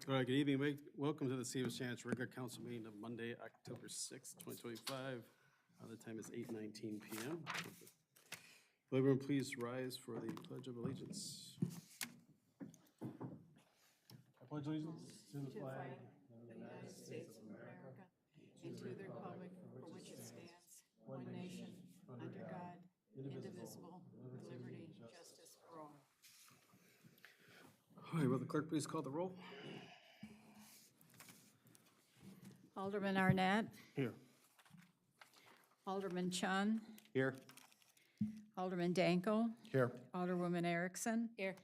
All right, good evening. Welcome to the City of Sandwich regular council meeting of Monday, October 6th, 2025. The time is 8:19 p.m. Will everyone please rise for the Pledge of Allegiance? I pledge allegiance to the flag of the United States of America and to the republic for which it stands, one nation, under God, indivisible, with liberty and justice for all. All right, will the clerk please call the roll? Alderman Arnett, Here. Alderman Chun, Here. Alderman Dankel, Here. Alderwoman Erickson. Here.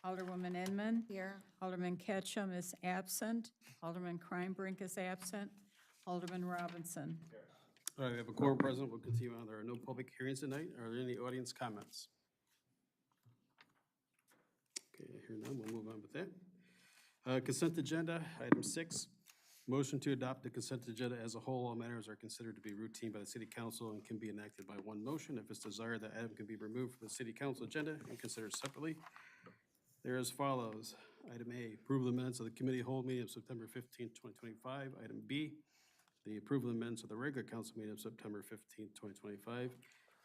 Alderwoman Inman. Here. Alderman Ketchum is absent. Alderman Kreinbrink is absent. Alderman Robinson. All right, we have a quorum present. We'll continue on. There are no public hearings tonight. Are there any audience comments? Okay, I hear none. We'll move on with that. Consent agenda, item 6. Motion to adopt the consent agenda as a whole. All matters are considered to be routine by the city council and can be enacted by one motion. If it's desired, the item can be removed from the city council agenda and considered separately. There as follows. Item A, approval of the minutes of the committee whole meeting of September 15th, 2025. Item B, the approval of the minutes of the regular council meeting of September 15th, 2025.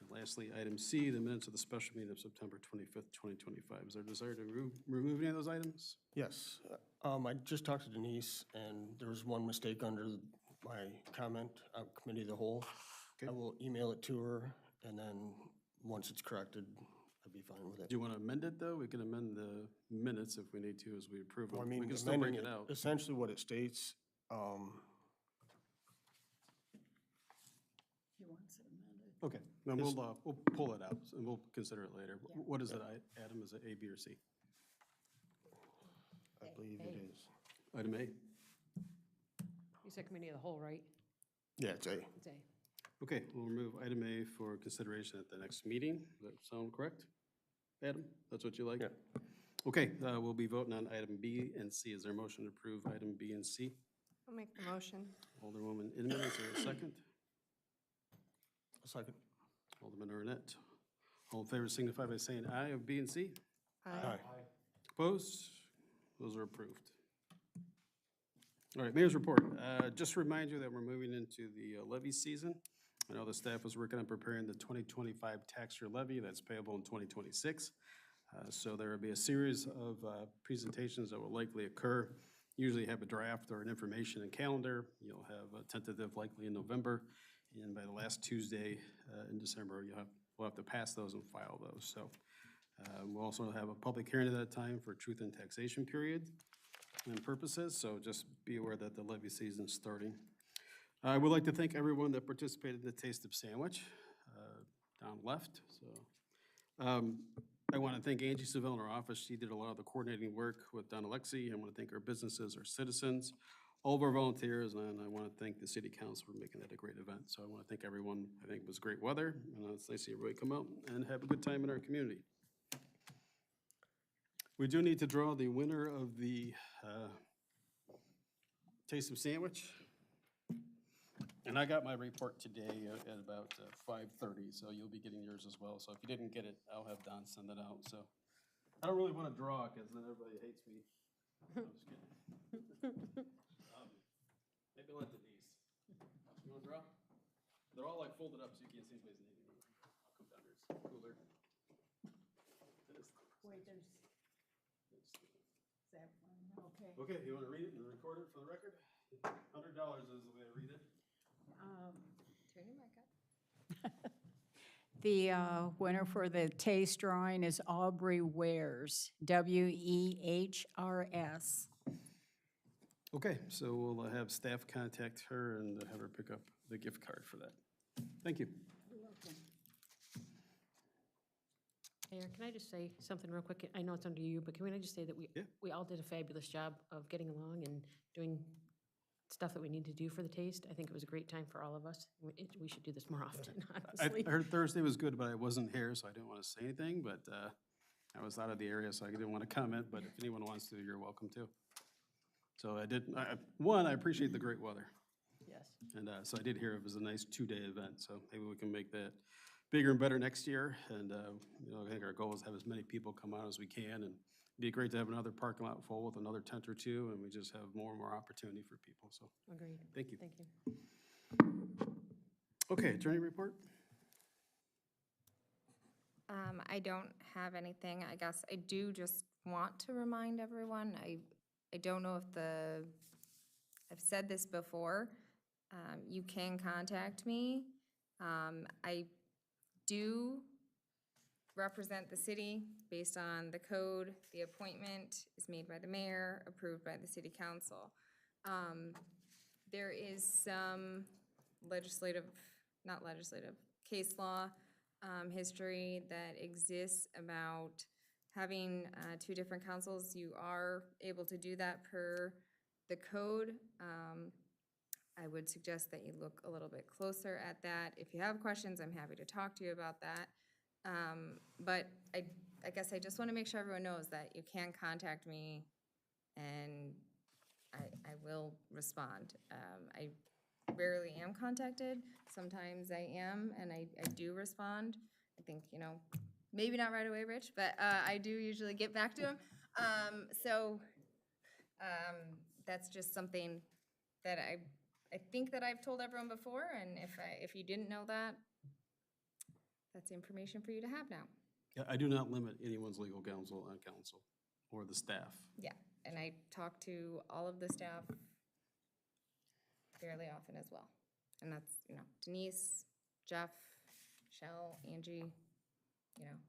And lastly, item C, the minutes of the special meeting of September 25th, 2025. Is there a desire to remove any of those items? Yes, I just talked to Denise, and there was one mistake under my comment, committee of the whole. Okay. I will email it to her, and then once it's corrected, I'd be fine with it. Do you want to amend it, though? We can amend the minutes if we need to as we approve Well, I them. mean, We can still break amending it out. essentially what it states, He wants it amended. Okay, then we'll pull it out and we'll consider it later. Yeah. What is it, Adam? Is it A, B, or C? I believe it is. Item A? You said committee of the whole, right? Yeah, it's A. It's A. Okay, we'll remove item A for consideration at the next meeting. Does that sound correct? Adam, that's what you like? Yeah. Okay, we'll be voting on item B and C. Is there a motion to approve item B and C? I'll make the motion. Alderwoman Inman, is there a second? A second. Alderman Arnett. All in favor signify by saying aye of B and C. Aye. Opposed? Those are approved. All right, Mayor's report. Just to remind you that we're moving into the levy season. I know the staff was working on preparing the 2025 tax year levy that's payable in 2026. So there will be a series of presentations that will likely occur. Usually have a draft or an information and calendar. You'll have a tentative likely in November. And by the last Tuesday in December, we'll have to pass those and file those. So we'll also have a public hearing at that time for truth and taxation period and purposes. So just be aware that the levy season is starting. I would like to thank everyone that participated in the Taste of Sandwich down left. So I want to thank Angie Seville in our office. She did a lot of the coordinating work with Don Alexi. I want to thank our businesses, our citizens, all of our volunteers, and I want to thank the city council for making that a great event. So I want to thank everyone. I think it was great weather, and it's nice to see everybody come out and have a good time in our community. We do need to draw the winner of the Taste of Sandwich. And I got my report today at about 5:30, so you'll be getting yours as well. So if you didn't get it, I'll have Don send it out. So I don't really want to draw because then everybody hates me. I'm just kidding. Maybe let Denise. You want to draw? They're all like folded up so you can't see anybody's name. I'll come down here. It's cooler. Wait, there's that one, okay. Okay, you want to read it and record it for the record? $100 is the way I read it. Turn your mic up. The winner for the taste drawing is Aubrey Wares, W-E-H-R-S. Okay, so we'll have staff contact her and have her pick up the gift card for that. Thank you. You're welcome. Mayor, can I just say something real quick? I know it's under you, but can I just say that we all did a fabulous job of getting along and doing stuff that we need to do for the taste. I think it was a great time for all of us. We should do this more often, honestly. I heard Thursday was good, but I wasn't here, so I didn't want to say anything, but I was out of the area, so I didn't want to comment, but if anyone wants to, you're welcome to. So I did, I appreciate the great weather. Yes. And so I did hear it was a nice 2-day event, so maybe we can make that bigger and better next year. And I think our goal is to have as many people come out as we can and be great to have another parking lot full with another tent or two, and we just have more and more opportunity for people, so, Agreed. thank you. Thank you. Okay, attorney report? I don't have anything. I guess I do just want to remind everyone, I don't know if I've said this before. You can contact me. I do represent the city based on the code. The appointment is made by the mayor, approved by the city council. There is some case law history that exists about having two different councils. You are able to do that per the code. I would suggest that you look a little bit closer at that. If you have questions, I'm happy to talk to you about that. But I guess I just want to make sure everyone knows that you can contact me and I will respond. I rarely am contacted. Sometimes I am, and I do respond. I think, maybe not right away, Rich, but I do usually get back to him. That's just something that I think that I've told everyone before, and if you didn't know that, that's information for you to have now. Yeah, I do not limit anyone's legal counsel on council or the staff. Yeah, and I talk to all of the staff fairly often as well. And that's, Denise, Jeff, Shell, Angie,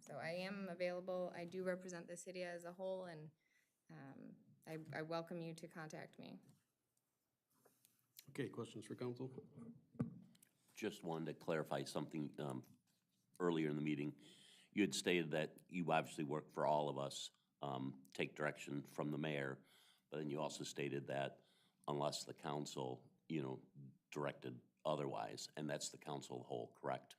so I am available. I do represent the city as a whole, and I welcome you to contact me. Okay, questions for council? Just wanted to clarify something earlier in the meeting. You had stated that you obviously work for all of us, take direction from the mayor, but then you also stated that unless the council, directed otherwise, and that's the council of the whole, correct?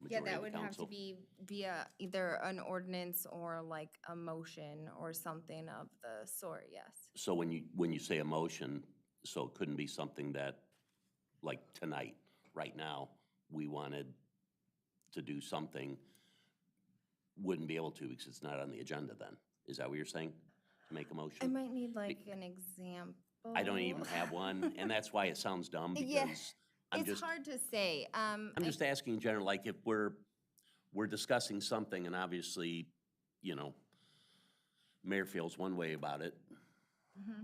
Yeah, Majority that of the would have to council? be via either an ordinance or like a motion or something of the sort, yes. So when you say a motion, so it couldn't be something that, like tonight, right now, we wanted to do something, wouldn't be able to because it's not on the agenda then? Is that what you're saying? To make a motion? I might need like an example. I don't even have one, and that's why it sounds dumb, Yeah, because I'm It's just, hard to say. I'm just asking in general, like if we're discussing something and obviously, mayor feels one way about it,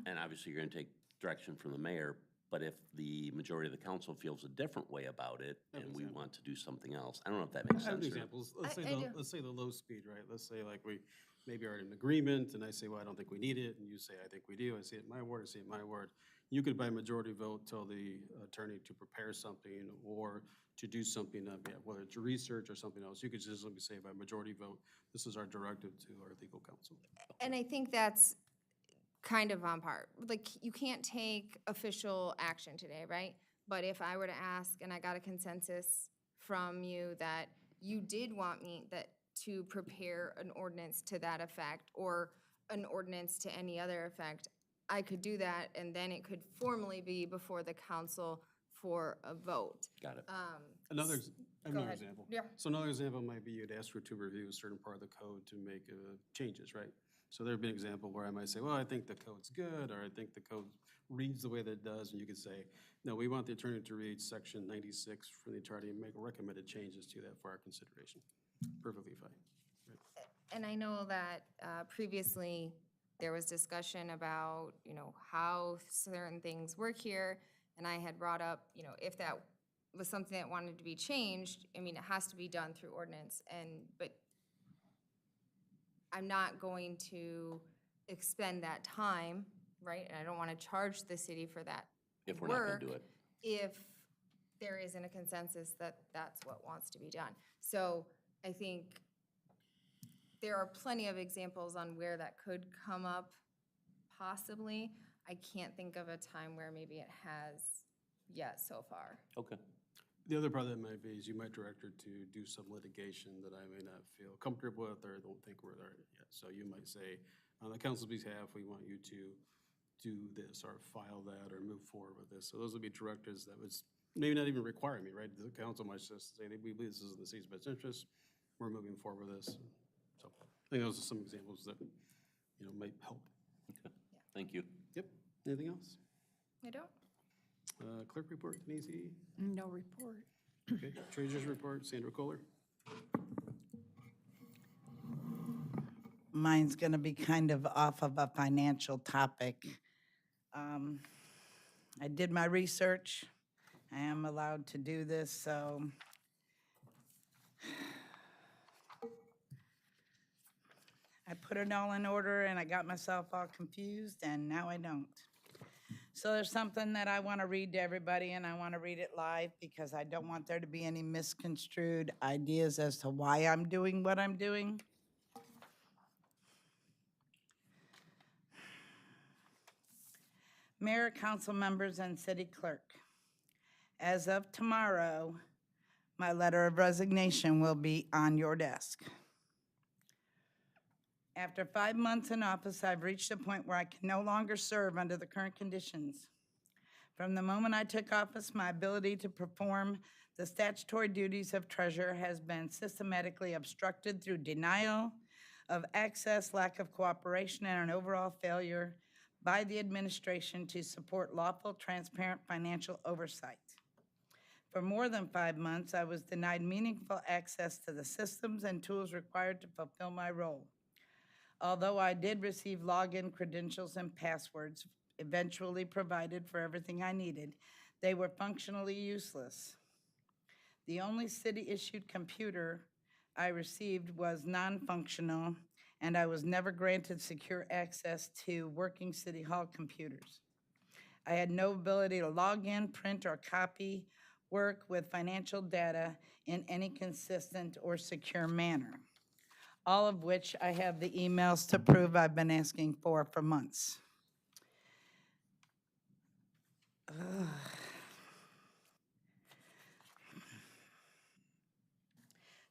and obviously you're gonna take direction from the mayor, but if the majority of the council feels a different way about it and we want to do something else, I don't know if that makes I have sense. or- examples. I do. Let's say the low speed, right? Let's say like we maybe are in agreement and I say, well, I don't think we need it. And you say, I think we do. I say it in my word, I say it in my word. You could by majority vote tell the attorney to prepare something or to do something, whether it's research or something else. You could just simply say by majority vote, this is our directive to our legal counsel. And I think that's kind of on par. Like, you can't take official action today, right? But if I were to ask and I got a consensus from you that you did want me to prepare an ordinance to that effect or an ordinance to any other effect, I could do that and then it could formally be before the council for a vote. Got it. Another, I have Go another ahead. example. Yeah. So another example might be you'd ask her to review a certain part of the code to make changes, right? So there'd be an example where I might say, well, I think the code's good, or I think the code reads the way that it does, and you could say, no, we want the attorney to read section 96 for the attorney and make recommended changes to that for our consideration. Perfectly fine. Right. And I know that previously there was discussion about, how certain things work here. And I had brought up, if that was something that wanted to be changed, it has to be done through ordinance. But I'm not going to expend that time, right? And I don't want to charge the city for that If we're not gonna work do it. if there isn't a consensus that that's what wants to be done. So I think there are plenty of examples on where that could come up, possibly. I can't think of a time where maybe it has yet so far. Okay. The other part of that might be is you might direct her to do some litigation that I may not feel comfortable with or don't think we're there yet. So you might say, on the council's behalf, we want you to do this or file that or move forward with this. So those would be directives that would maybe not even require me, right? The council might just say, we believe this is in the city's best interest. We're moving forward with this. So I think those are some examples that, might help. Thank you. Yep. Anything else? I don't. Clerk report, Denise E. No report. Okay. Treasurer's report, Sandra Kohler. Mine's going to be kind of off of a financial topic. I did my research. I am allowed to do this, so I put it all in order and I got myself all confused and now I don't. So there's something that I want to read to everybody and I want to read it live because I don't want there to be any misconstrued ideas as to why I'm doing what I'm doing. Mayor, council members, and city clerk, as of tomorrow, my letter of resignation will be on your desk. After 5 months in office, I've reached a point where I can no longer serve under the current conditions. From the moment I took office, my ability to perform the statutory duties of treasurer has been systematically obstructed through denial of access, lack of cooperation, and an overall failure by the administration to support lawful, transparent financial oversight. For more than 5 months, I was denied meaningful access to the systems and tools required to fulfill my role. Although I did receive login credentials and passwords eventually provided for everything I needed, they were functionally useless. The only city-issued computer I received was non-functional, and I was never granted secure access to working City Hall computers. I had no ability to log in, print, or copy work with financial data in any consistent or secure manner, all of which I have the emails to prove I've been asking for months.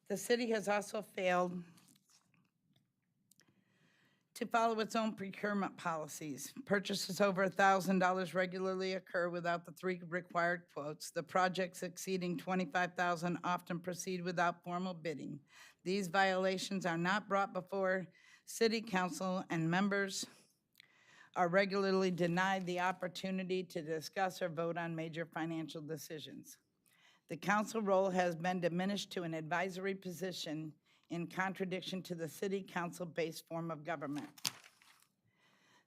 The city has also failed to follow its own procurement policies. Purchases over $1,000 regularly occur without the 3 required quotes. The projects exceeding $25,000 often proceed without formal bidding. These violations are not brought before city council, and members are regularly denied the opportunity to discuss or vote on major financial decisions. The council role has been diminished to an advisory position in contradiction to the city council-based form of government.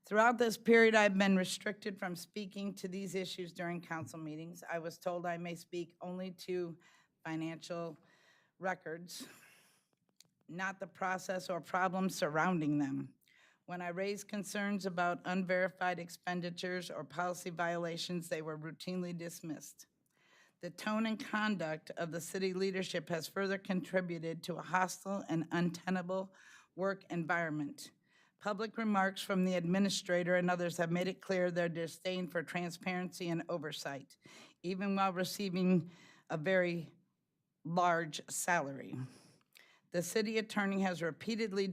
Throughout this period, I've been restricted from speaking to these issues during council meetings. I was told I may speak only to financial records, not the process or problems surrounding them. When I raised concerns about unverified expenditures or policy violations, they were routinely dismissed. The tone and conduct of the city leadership has further contributed to a hostile and untenable work environment. Public remarks from the administrator and others have made it clear their disdain for transparency and oversight, even while receiving a very large salary. The city attorney has repeatedly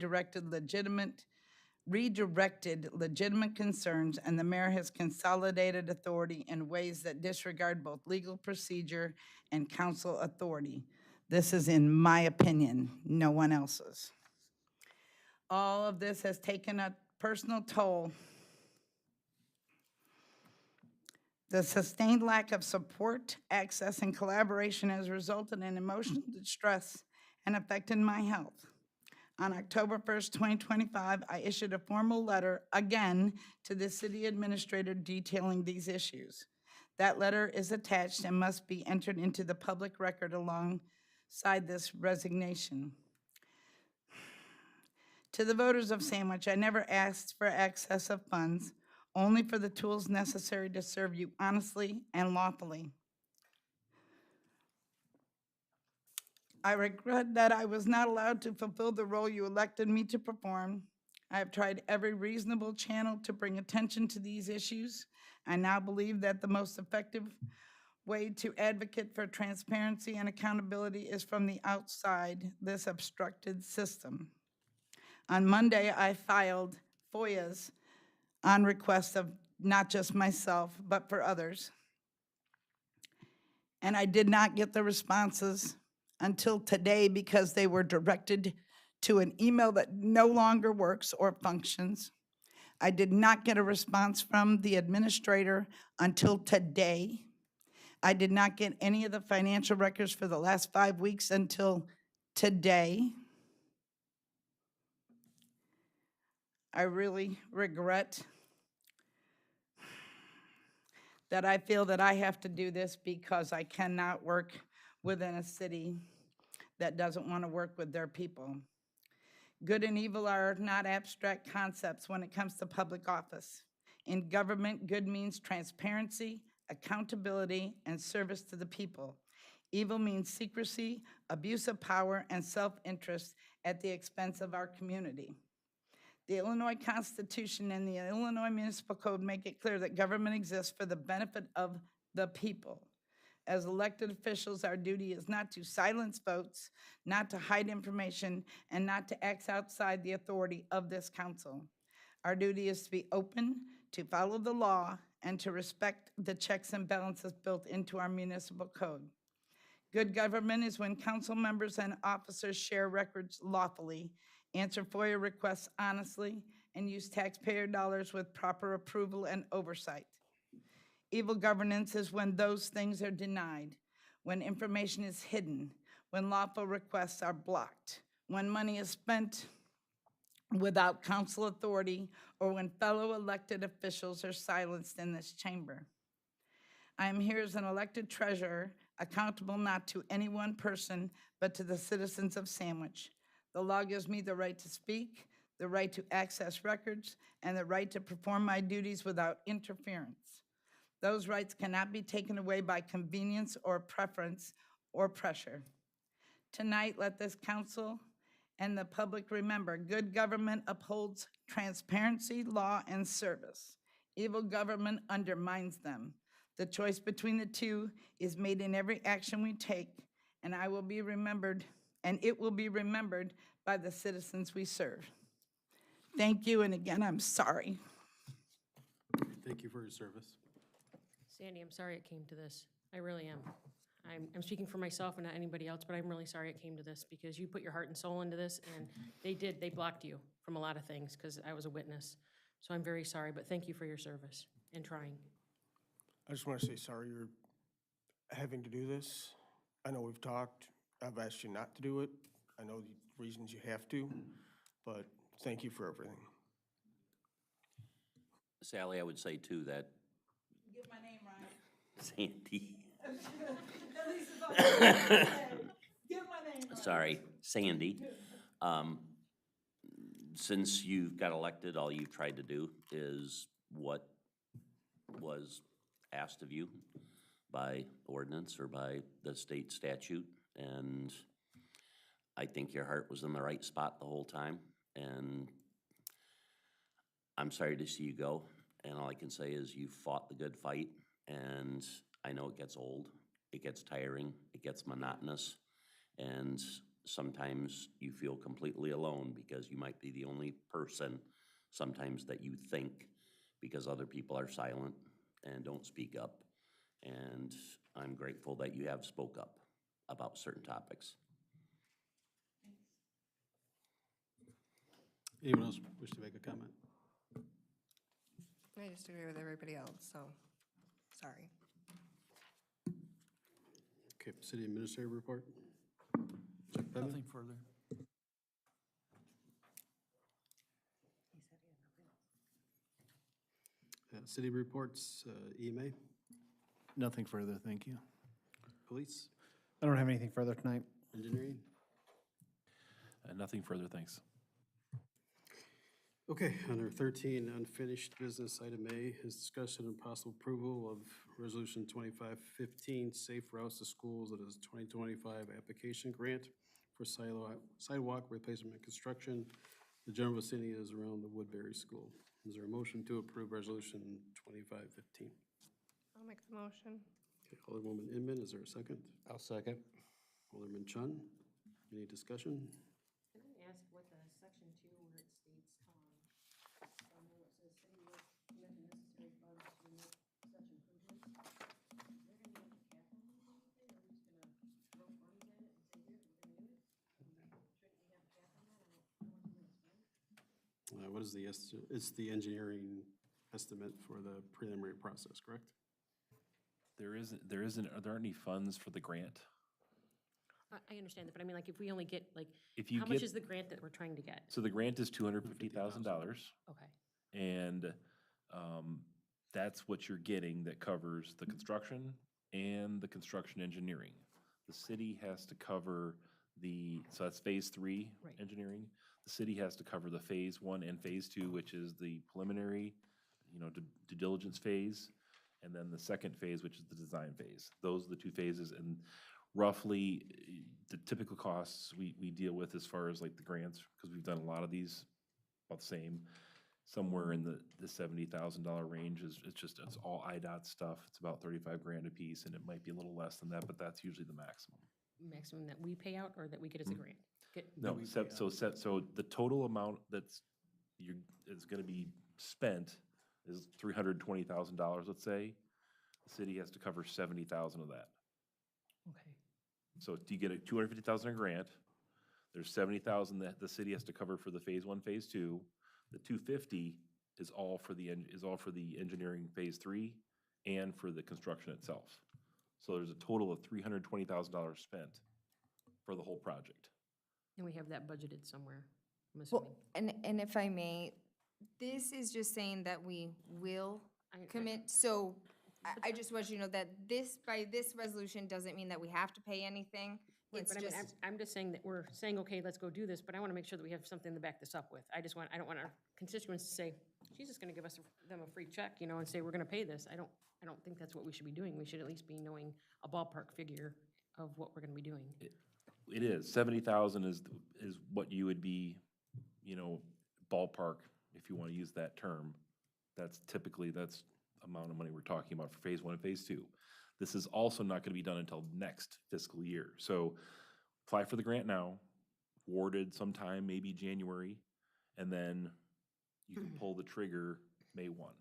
redirected legitimate concerns, and the mayor has consolidated authority in ways that disregard both legal procedure and council authority. This is in my opinion, no one else's. All of this has taken a personal toll. The sustained lack of support, access, and collaboration has resulted in emotional distress and affected my health. On October 1st, 2025, I issued a formal letter again to the city administrator detailing these issues. That letter is attached and must be entered into the public record alongside this resignation. To the voters of Sandwich, I never asked for excess of funds, only for the tools necessary to serve you honestly and lawfully. I regret that I was not allowed to fulfill the role you elected me to perform. I have tried every reasonable channel to bring attention to these issues. I now believe that the most effective way to advocate for transparency and accountability is from the outside this obstructed system. On Monday, I filed FOIAs on request of not just myself, but for others. And I did not get the responses until today because they were directed to an email that no longer works or functions. I did not get a response from the administrator until today. I did not get any of the financial records for the last 5 weeks until today. I really regret that I feel that I have to do this because I cannot work within a city that doesn't want to work with their people. Good and evil are not abstract concepts when it comes to public office. In government, good means transparency, accountability, and service to the people. Evil means secrecy, abuse of power, and self-interest at the expense of our community. The Illinois Constitution and the Illinois Municipal Code make it clear that government exists for the benefit of the people. As elected officials, our duty is not to silence votes, not to hide information, and not to act outside the authority of this council. Our duty is to be open, to follow the law, and to respect the checks and balances built into our municipal code. Good government is when council members and officers share records lawfully, answer FOIA requests honestly, and use taxpayer dollars with proper approval and oversight. Evil governance is when those things are denied, when information is hidden, when lawful requests are blocked, when money is spent without council authority, or when fellow elected officials are silenced in this chamber. I am here as an elected treasurer, accountable not to any one person, but to the citizens of Sandwich. The law gives me the right to speak, the right to access records, and the right to perform my duties without interference. Those rights cannot be taken away by convenience or preference or pressure. Tonight, let this council and the public remember, good government upholds transparency, law, and service. Evil government undermines them. The choice between the two is made in every action we take, and it will be remembered by the citizens we serve. Thank you, and again, I'm sorry. Thank you for your service. Sandy, I'm sorry it came to this. I really am. I'm speaking for myself and not anybody else, but I'm really sorry it came to this because you put your heart and soul into this, and they blocked you from a lot of things because I was a witness. So I'm very sorry, but thank you for your service and trying. I just want to say sorry you're having to do this. I know we've talked. I've asked you not to do it. I know the reasons you have to, but thank you for everything. Sally, I would say too that Get my name right. Sandy, At least it's on the Get my name right. sorry, Sandy, since you got elected, all you've tried to do is what was asked of you by ordinance or by the state statute, and I think your heart was in the right spot the whole time, and I'm sorry to see you go, and all I can say is you fought the good fight, and I know it gets old, it gets tiring, it gets monotonous, and sometimes you feel completely alone because you might be the only person sometimes that you think because other people are silent and don't speak up, and I'm grateful that you have spoke up about certain topics. Anyone else wish to make a comment? I just agree with everybody else, so, sorry. Okay, city administrator report. Chuck Pettman? Nothing further. City reports, EMA, Nothing further, thank you. police, I don't have anything further tonight. engineering. Nothing further, thanks. Okay, under 13, unfinished business, item A is discussion and possible approval of Resolution 2515, Safe Routes to Schools. It is 2025 application grant for sidewalk replacement and construction. The general vicinity is around the Woodbury School. Is there a motion to approve Resolution 2515? I'll make the motion. Okay, Alderwoman Inman, is there a second? I'll second. Alderman Chun, any discussion? Can I ask what the section 2 where it states, I know it says city will commit the necessary funds to make such improvements. They're gonna have to cap on it or anything, or we're just gonna throw funds at it and say, here, we're gonna do it? Shouldn't we have a cap on that? I don't know how much we're gonna spend. What is it's the engineering estimate for the preliminary process, correct? Are there any funds for the grant? I understand that, but I mean, like, if we only get, like, If you how much get, is the grant that we're trying to get? so the grant is $250,000, Okay, and that's what you're getting that covers the construction and the construction engineering. The city has to cover so that's phase 3 Right. engineering. The city has to cover the phase 1 and phase 2, which is the preliminary, due diligence phase, and then the second phase, which is the design phase. Those are the two phases, and roughly, the typical costs we deal with as far as like the grants, because we've done a lot of these, about the same, somewhere in the $70,000 range it's all IDOT stuff. It's about 35 grand a piece, and it might be a little less than that, but that's usually the maximum. maximum that we pay out or that we get as a grant? No, so the total amount is gonna be spent is $320,000, let's say. The city has to cover 70,000 of that. Okay. So you get a 250,000 grant, there's 70,000 that the city has to cover for the phase 1, phase 2. The 250 is all for the engineering phase 3 and for the construction itself. So there's a total of $320,000 spent for the whole project. And we have that budgeted somewhere, I'm assuming. Well, and if I may, this is just saying that we will commit, so I just want you to know that by this resolution doesn't mean that we have to pay anything. Right, It's but I mean, just, I'm just saying that we're saying, okay, let's go do this, but I want to make sure that we have something to back this up with. I don't want our constituents to say, she's just going to give them a free check, and say, we're going to pay this. I don't think that's what we should be doing. We should at least be knowing a ballpark figure of what we're going to be doing. It is, 70,000 is what you would be, ballpark, if you want to use that term. That's amount of money we're talking about for phase 1 and phase 2. This is also not going to be done until next fiscal year. So apply for the grant now, awarded sometime, maybe January, and then you can pull the trigger May 1,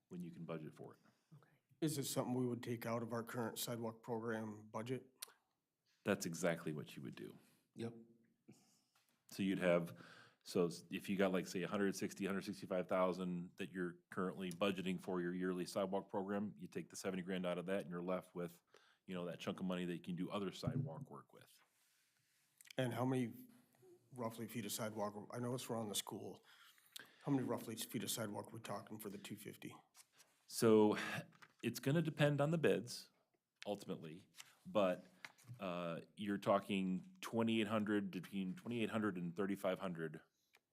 when you can budget for it. Is this something we would take out of our current sidewalk program budget? That's exactly what you would do. Yep. So if you got like, say, 165,000 that you're currently budgeting for your yearly sidewalk program, you take the 70 grand out of that and you're left with, that chunk of money that you can do other sidewalk work with. And how many roughly feet of sidewalk, I know it's around the school, how many roughly feet of sidewalk are we talking for the 250? So it's gonna depend on the bids, ultimately, but you're talking between 2,800 and 3,500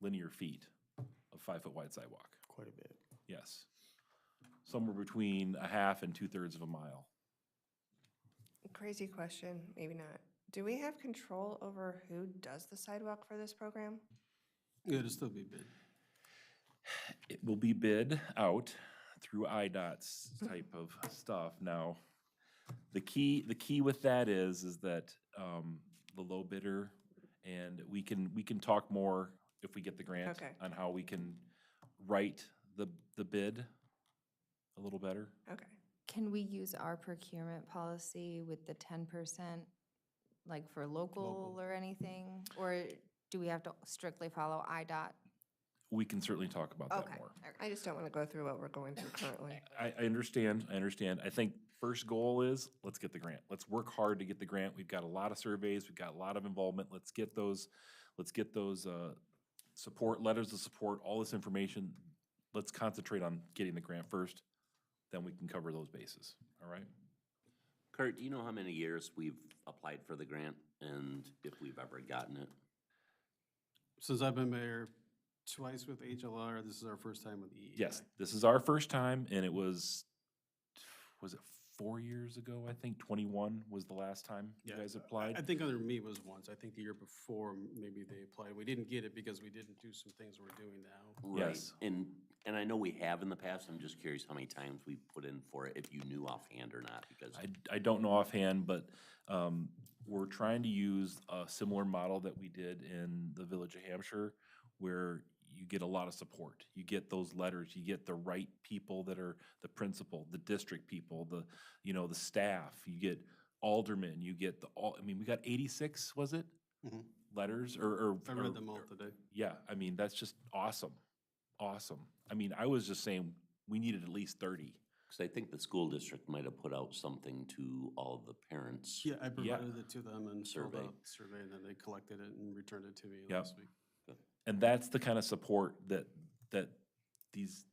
linear feet of 5-foot wide sidewalk. Quite a bit. Yes. Somewhere between a half and 2/3 of a mile. Crazy question, maybe not. Do we have control over who does the sidewalk for this program? Yeah, it'll still be bid. It will be bid out through IDOT's type of stuff. Now, the key with that is that the low bidder, and we can talk more if we get the grant Okay. on how we can write the bid a little better. Okay. can we use our procurement policy with the 10%, like for local or anything? Or do we have to strictly follow IDOT? We can certainly talk about that Okay. more. I just don't want to go through what we're going through currently. I understand. I think first goal is, let's get the grant. Let's work hard to get the grant. We've got a lot of surveys, we've got a lot of involvement. Let's get those support, letters of support, all this information. Let's concentrate on getting the grant first, then we can cover those bases, all right? Kurt, do you know how many years we've applied for the grant and if we've ever gotten it? Since I've been mayor, twice with HLR, this is our first time with EEI. Yes, this is our first time, and it was it 4 years ago, I think? 21 was the last time you guys applied? I think under me was once. I think the year before, maybe they applied. We didn't get it because we didn't do some things we're doing now. Right. Yes. And I know we have in the past. I'm just curious how many times we've put in for it, if you knew offhand or not, because. I don't know offhand, but we're trying to use a similar model that we did in the Village of Hampshire, where you get a lot of support. You get those letters, you get the right people that are the principal, the district people, the staff, you get aldermen, you get we got 86, was it? letters or. I read them all today. Yeah, I mean, that's just awesome, awesome. I mean, I was just saying, we needed at least 30. Because I think the school district might have put out something to all of the parents. Yeah, I provided it to them and filled Survey. out the survey, and then they collected it and returned it to me Yep. last week. And that's the kind of support that these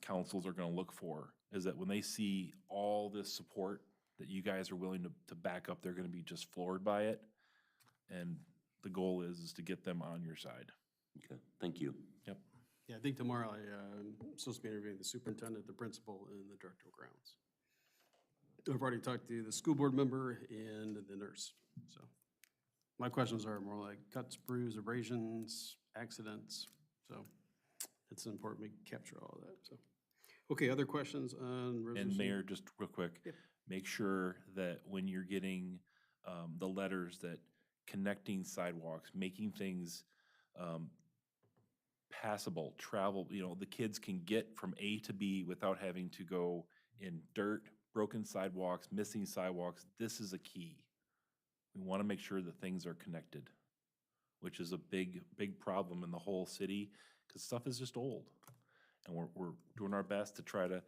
councils are gonna look for, is that when they see all this support that you guys are willing to back up, they're gonna be just floored by it. And the goal is to get them on your side. Okay, thank you. Yep. Yeah, I think tomorrow I'm supposed to be interviewing the superintendent, the principal, and the director of grounds. I've already talked to the school board member and the nurse, so. My questions are more like cuts, bruises, abrasions, accidents, so it's important we capture all of that, so. Okay, other questions on resolution? And Mayor, just real quick, Yep. make sure that when you're getting the letters, that connecting sidewalks, making things passable, travel, the kids can get from A to B without having to go in dirt, broken sidewalks, missing sidewalks. This is a key. We want to make sure that things are connected, which is a big, big problem in the whole city, because stuff is just old. And we're doing our best to try to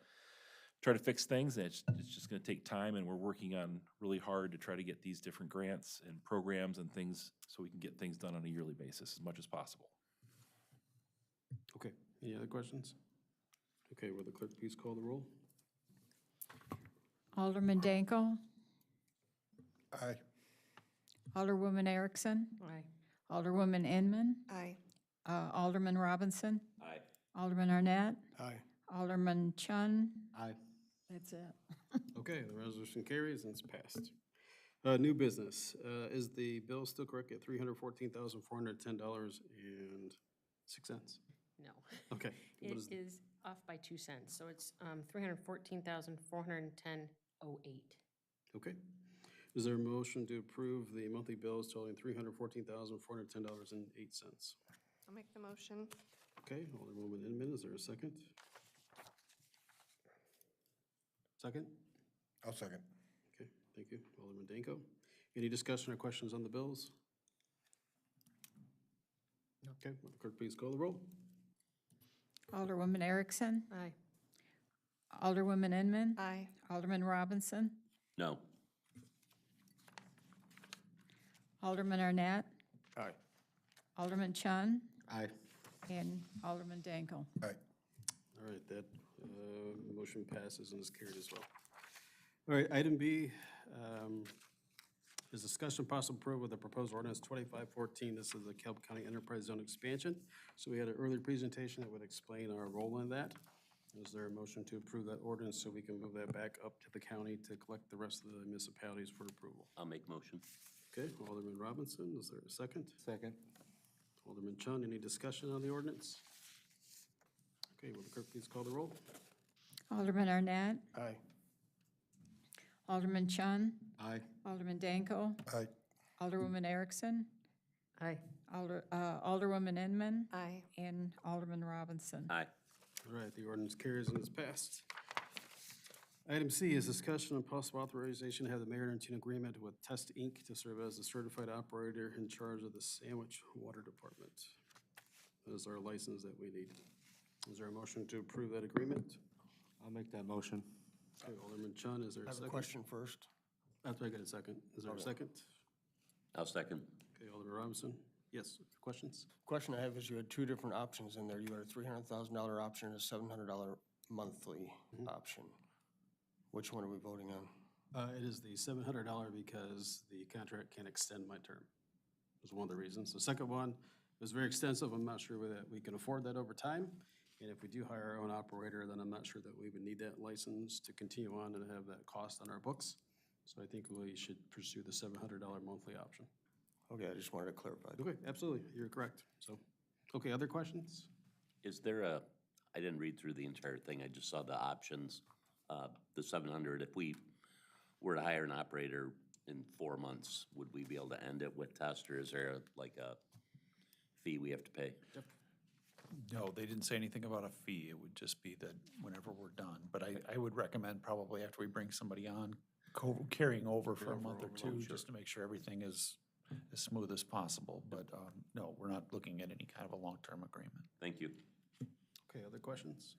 fix things, and it's just gonna take time, and we're working on really hard to try to get these different grants and programs and things so we can get things done on a yearly basis as much as possible. Okay, any other questions? Okay, will the clerk please call the roll? Alderman Dankel, Aye. Alderwoman Erickson, Aye. Alderwoman Inman, Aye. Alderman Robinson, Aye. Alderman Arnett, Aye. Alderman Chun. Aye. That's it. Okay, the resolution carries and it's passed. New business, is the bill still correct at $314,410.06? No. Okay. what It is- is off by 2 cents, so it's 314,410.08. Okay. Is there a motion to approve the monthly bills totaling $314,410.08? I'll make the motion. Okay, Alderwoman Inman, is there a second? Second? I'll second. Okay, thank you. Alderman Danko. Any discussion or questions on the bills? Okay, will the clerk please call the roll? Alderwoman Erickson, Aye. Alderwoman Inman, Aye. Alderman Robinson, No. Alderman Arnett, Aye. Alderman Chun, Aye. and Alderman Dankel. Aye. All right, that motion passes and is carried as well. All right, item B is discussion possible approval of the proposed ordinance 2514. This is the Calhoun County Enterprise Zone expansion. So we had an earlier presentation that would explain our role in that. Is there a motion to approve that ordinance so we can move that back up to the county to collect the rest of the municipalities for approval? I'll make motion. Okay, Alderman Robinson, is there a second? Second. Alderman Chun, any discussion on the ordinance? Okay, will the clerk please call the roll? Alderman Arnett, Aye. Alderman Chun, Aye. Alderman Dankel, Aye. Alderwoman Erickson, Aye. Alderwoman Inman, Aye. and Alderman Robinson. Aye. All right, the ordinance carries and is passed. Item C is discussion and possible authorization to have the mayor enter into an agreement with Test Inc. to serve as the certified operator in charge of the Sandwich Water Department. That is our license that we need. Is there a motion to approve that agreement? I'll make that motion. Okay, Alderman Chun, is there I a have a second? question first. After I get a second, is there a second? I'll second. Okay, Alderman Robinson? Yes, questions? Question I have is you had two different options in there. You had a $300,000 option and a $700 monthly option. Which one are we voting on? It is the $700 because the contract can extend my term. Is one of the reasons. The second one was very extensive. I'm not sure whether we can afford that over time. And if we do hire our own operator, then I'm not sure that we would need that license to continue on and have that cost on our books. So I think we should pursue the $700 monthly option. Okay, I just wanted to clarify. Okay, absolutely. You're correct. So, okay, other questions? Is there I didn't read through the entire thing, I just saw the options. The 700, if we were to hire an operator in 4 months, would we be able to end it with test, or is there like a fee we have to pay? No, they didn't say anything about a fee. It would just be that whenever we're done. But I would recommend probably after we bring somebody on, carrying over for a month or two, just to make sure everything is as smooth as possible. But no, we're not looking at any kind of a long-term agreement. Thank you. Okay, other questions?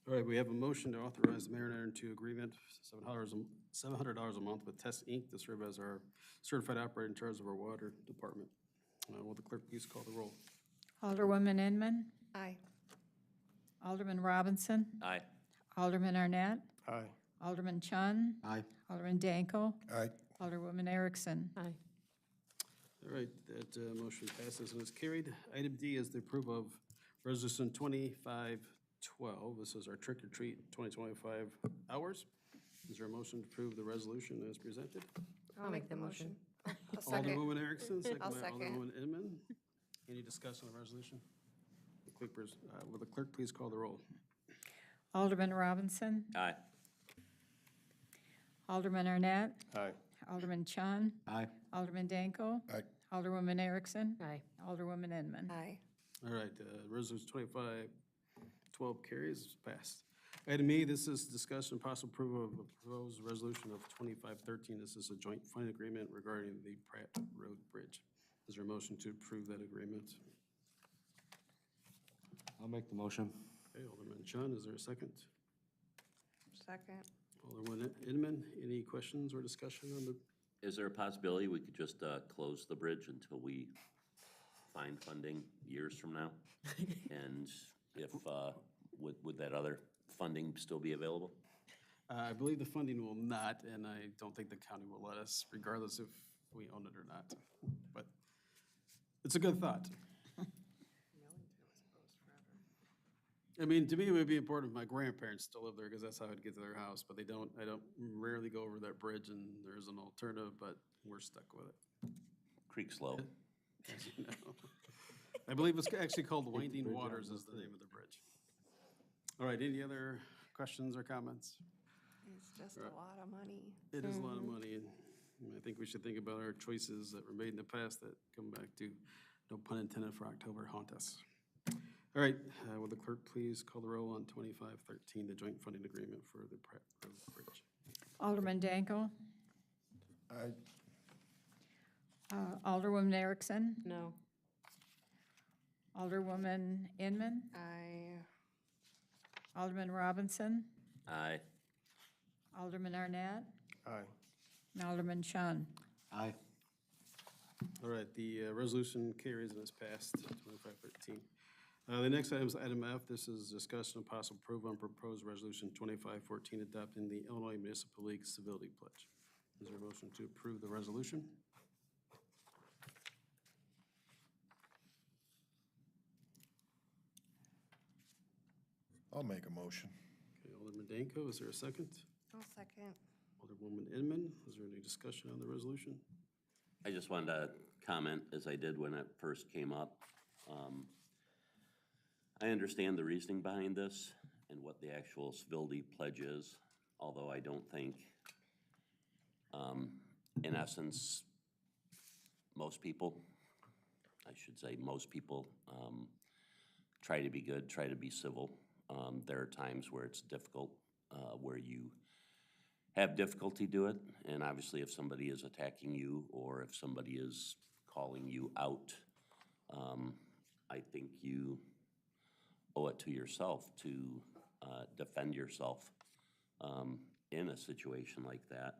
All right, we have a motion to authorize the mayor to enter into agreement, $700 a month with Test Inc. to serve as our certified operator in charge of our water department. Will the clerk please call the roll? Alderwoman Inman, Aye. Alderman Robinson, Aye. Alderman Arnett, Aye. Alderman Chun, Aye. Alderman Danko, Aye. Alderwoman Erickson. Aye. All right, that motion passes and is carried. Item D is the approval of Resolution 2512. This is our trick or treat 2025 hours. Is there a motion to approve the resolution as presented? I'll make the motion. I'll second. Alderwoman Erickson, second by I'll second. Alderwoman Inman. Any discussion on the resolution? Will the clerk please call the roll? Alderman Robinson, Aye. Alderman Arnett, Aye. Alderman Chun, Aye. Alderman Danko, Aye. Alderwoman Erickson, Aye. Alderwoman Inman. Aye. All right, resolution 2512 carries, passed. Item E, this is discussion and possible approval of a proposed resolution of 2513. This is a joint funding agreement regarding the Pratt Road Bridge. Is there a motion to approve that agreement? I'll make the motion. Okay, Alderman Chun, is there a second? Second. Alderman Inman, any questions or discussion on the, Is there a possibility we could just close the bridge until we find funding years from now? And if, would that other funding still be available? I believe the funding will not, and I don't think the county will let us, regardless if we own it or not. But it's a good thought. I mean, to me, it would be important if my grandparents still live there, because that's how I'd get to their house, but they don't. I don't rarely go over that bridge, and there's an alternative, but we're stuck with it. Creek's low. As you know. I believe it's actually called Winding Waters is the name of the bridge. All right, any other questions or comments? It's just a lot of money. It is a lot of money, and I think we should think about our choices that were made in the past that come back to, no pun intended, for October haunt us. All right, will the clerk please call the roll on 2513, the joint funding agreement for the Pratt Road Bridge? Alderman Danko, Aye. Alderwoman Erickson, No. Alderwoman Inman, Aye. Alderman Robinson, Aye. Alderman Arnett, Aye. and Alderman Chun. Aye. All right, the resolution carries and is passed, 2513. The next item is item F. This is discussion of possible approval on proposed resolution 2514 adopting the Illinois Municipal League Civility Pledge. Is there a motion to approve the resolution? I'll make a motion. Okay, Alderman Danko, is there a second? I'll second. Alderwoman Inman, is there any discussion on the resolution? I just wanted to comment, as I did when it first came up. I understand the reasoning behind this and what the actual civility pledge is, although I don't think, in essence, most people, I should say most people, try to be good, try to be civil. There are times where it's difficult, where you have difficulty do it, and obviously if somebody is attacking you or if somebody is calling you out, I think you owe it to yourself to defend yourself in a situation like that.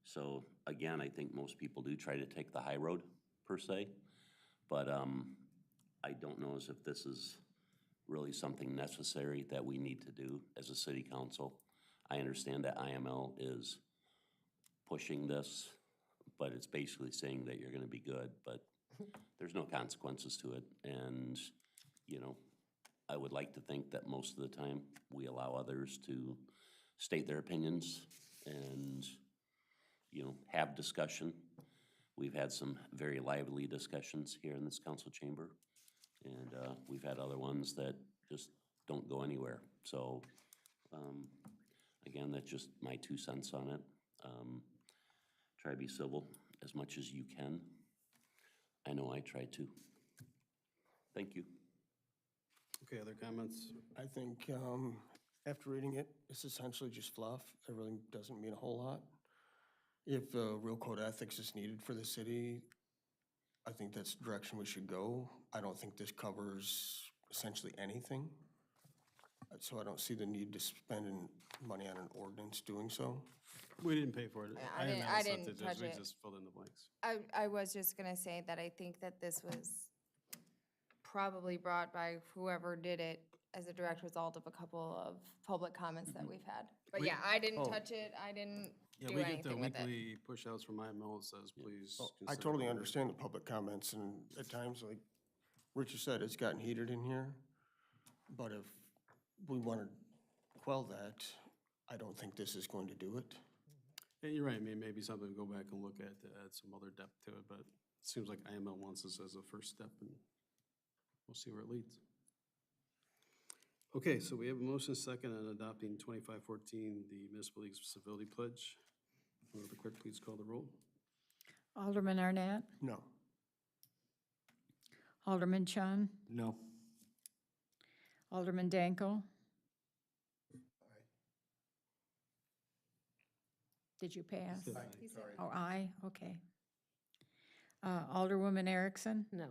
So again, I think most people do try to take the high road per se, but I don't know as if this is really something necessary that we need to do as a city council. I understand that IML is pushing this, but it's basically saying that you're gonna be good, but there's no consequences to it. And, you know, I would like to think that most of the time we allow others to state their opinions and, you know, have discussion. We've had some very lively discussions here in this council chamber, and we've had other ones that just don't go anywhere. So, again, that's just my 2 cents on it. Try to be civil as much as you can. I know I try to. Thank you. Okay, other comments? I think after reading it, it's essentially just fluff. It really doesn't mean a whole lot. If real code ethics is needed for the city, I think that's the direction we should go. I don't think this covers essentially anything. So I don't see the need to spend money on an ordinance doing so. We didn't pay for it. I didn't didn't- have I it set didn't to this. touch We it. just filled in the blanks. I was just gonna say that I think that this was probably brought by whoever did it as a direct result of a couple of public comments that we've had. But We- yeah, I didn't oh. touch it, I didn't Yeah, do we get the anything with it. weekly push-outs from IML that says, please. I consider totally it." understand the public comments, and at times, like Richard said, it's gotten heated in here. But if we want to quell that, I don't think this is going to do it. Yeah, you're right. I mean, maybe something to go back and look at to add some other depth to it, but it seems like IML wants this as a first step, and we'll see where it leads. Okay, so we have a motion second on adopting 2514, the Municipal League's Civility Pledge. Will the clerk please call the roll? Alderman Arnett, No. Alderman Chun, No. Alderman Dankel. Did you pass? Oh, aye, okay. Alderwoman Erickson, No.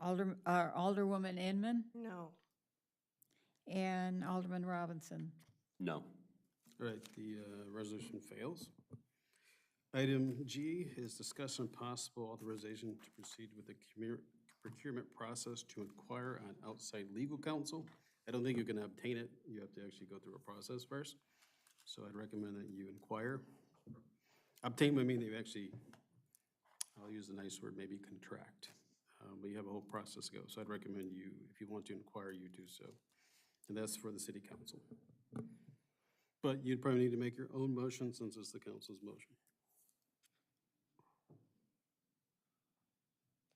Alderwoman Inman, No. and Alderman Robinson. No. All right, the resolution fails. Item G is discussion and possible authorization to proceed with the procurement process to inquire on outside legal counsel. I don't think you can obtain it. You have to actually go through a process first. So I'd recommend that you inquire. Obtain would mean that you actually, I'll use the nice word, maybe contract. But you have a whole process to go. So I'd recommend you, if you want to inquire, you do so. And that's for the city council. But you'd probably need to make your own motion since it's the council's motion.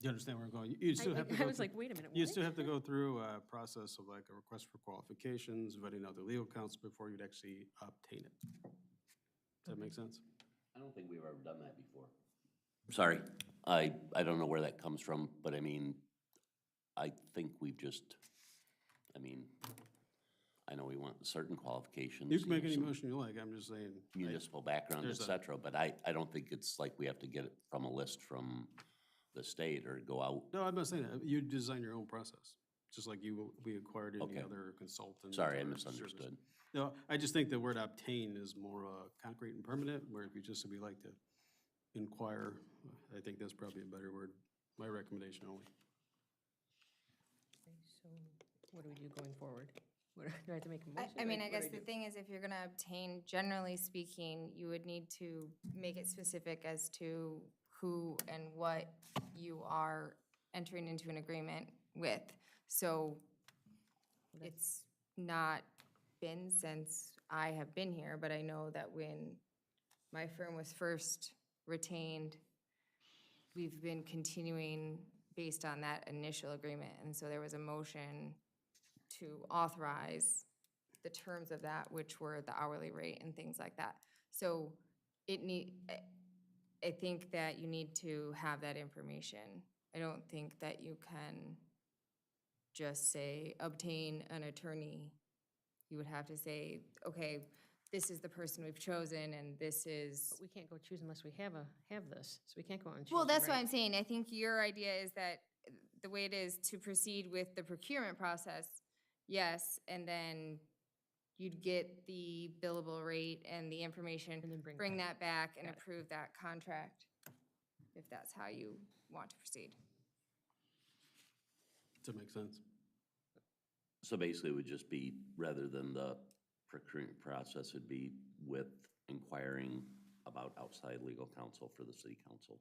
Do you understand where I'm going? You still have to I go was through- like, wait a minute, You what? still have to go through a process of like a request for qualifications, vetting out the legal counsel before you'd actually obtain it. Does that make sense? I don't think we've ever done that before. Sorry, I don't know where that comes from, but I mean, I think we've just, I mean, I know we want certain qualifications. You can make know, any some motion you like, I'm just saying. Municipal background, et there's a- cetera, but I don't think it's like we have to get it from a list from the state or go out. No, I'm not saying that. You design your own process, just like we acquired any Okay. other consultant. Sorry, I or misunderstood. service. No, I just think the word obtain is more concrete and permanent, where if you just would be like to inquire, I think that's probably a better word. My recommendation only. Okay, so what do we do going forward? What, do I have to make a I motion? mean, Like, I what do guess the do? thing is, if you're gonna obtain, generally speaking, you would need to make it specific as to who and what you are entering into an agreement with. So it's not been since I have been here, but I know that when my firm was first retained, we've been continuing based on that initial agreement. And so there was a motion to authorize the terms of that, which were the hourly rate and things like that. So I think that you need to have that information. I don't think that you can just say, obtain an attorney. You would have to say, okay, this is the person we've chosen and this is. But we can't go choose unless we have this, so we can't go out and choose. Well, them, that's what right? I'm saying. I think your idea is that the way it is to proceed with the procurement process, yes, and then you'd get the billable rate and the information, And then bring that back and Got it. approve that contract, if that's how you want to proceed. Does that make sense? So basically, it would just be, rather than the procurement process, it'd be with inquiring about outside legal counsel for the city council.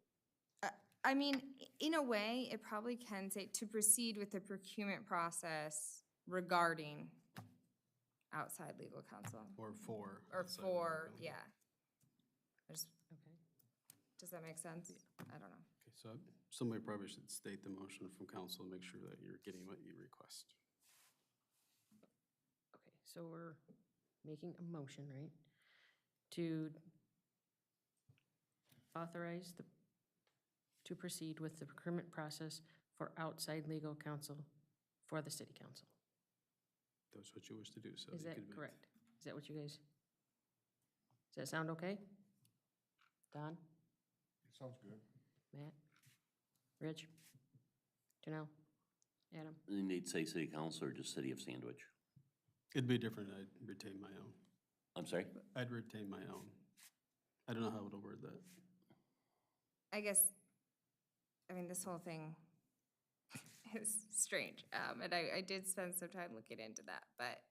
I mean, in a way, it probably can say to proceed with the procurement process regarding outside legal counsel. Or for. Or outside legal for, counsel. yeah. Okay. Does that make sense? I don't know. Okay, so somebody probably should state the motion from council and make sure that you're getting what you request. Okay, so we're making a motion, right? To authorize to proceed with the procurement process for outside legal counsel for the city council. That's what you wish to do, so. Is you that could make- correct? Is that what you guys? Does that sound okay? Don, Sounds good. Matt? Rich? Janelle? Adam? And they'd say city council or just city of Sandwich? It'd be different. I'd retain my own. I'm sorry? I'd retain my own. I don't know how to word that. I guess, I mean, this whole thing is strange. And I did spend some time looking into that, but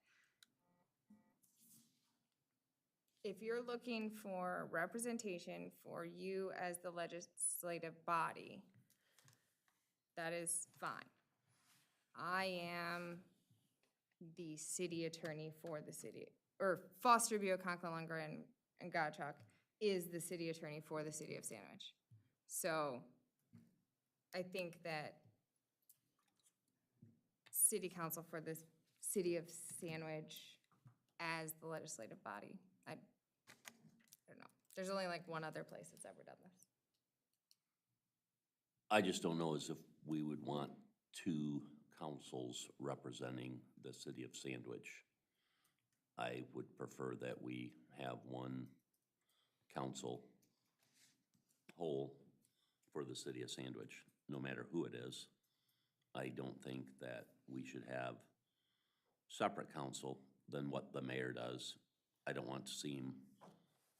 if you're looking for representation for you as the legislative body, that is fine. I am the city attorney for the city, or Foster, Buick, Conklin, Lunger, and Gottschalk is the city attorney for the city of Sandwich. So I think that city council for the city of Sandwich as the legislative body, I don't know. There's only like one other place that's ever done this. I just don't know as if we would want two councils representing the city of Sandwich. I would prefer that we have one council whole for the city of Sandwich, no matter who it is. I don't think that we should have separate council than what the mayor does. I don't want to seem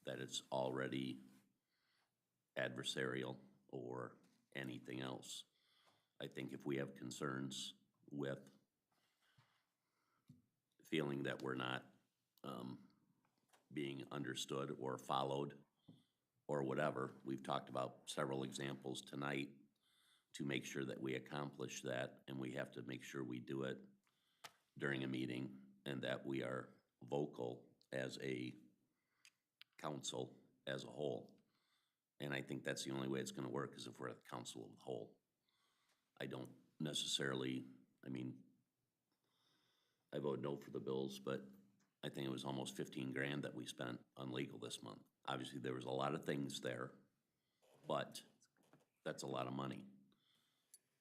that it's already adversarial or anything else. I think if we have concerns with feeling that we're not being understood or followed or whatever, we've talked about several examples tonight to make sure that we accomplish that, and we have to make sure we do it during a meeting and that we are vocal as a council as a whole. And I think that's the only way it's gonna work is if we're a council of the whole. I don't necessarily, I mean, I voted no for the bills, but I think it was almost 15 grand that we spent on legal this month. Obviously, there was a lot of things there, but that's a lot of money.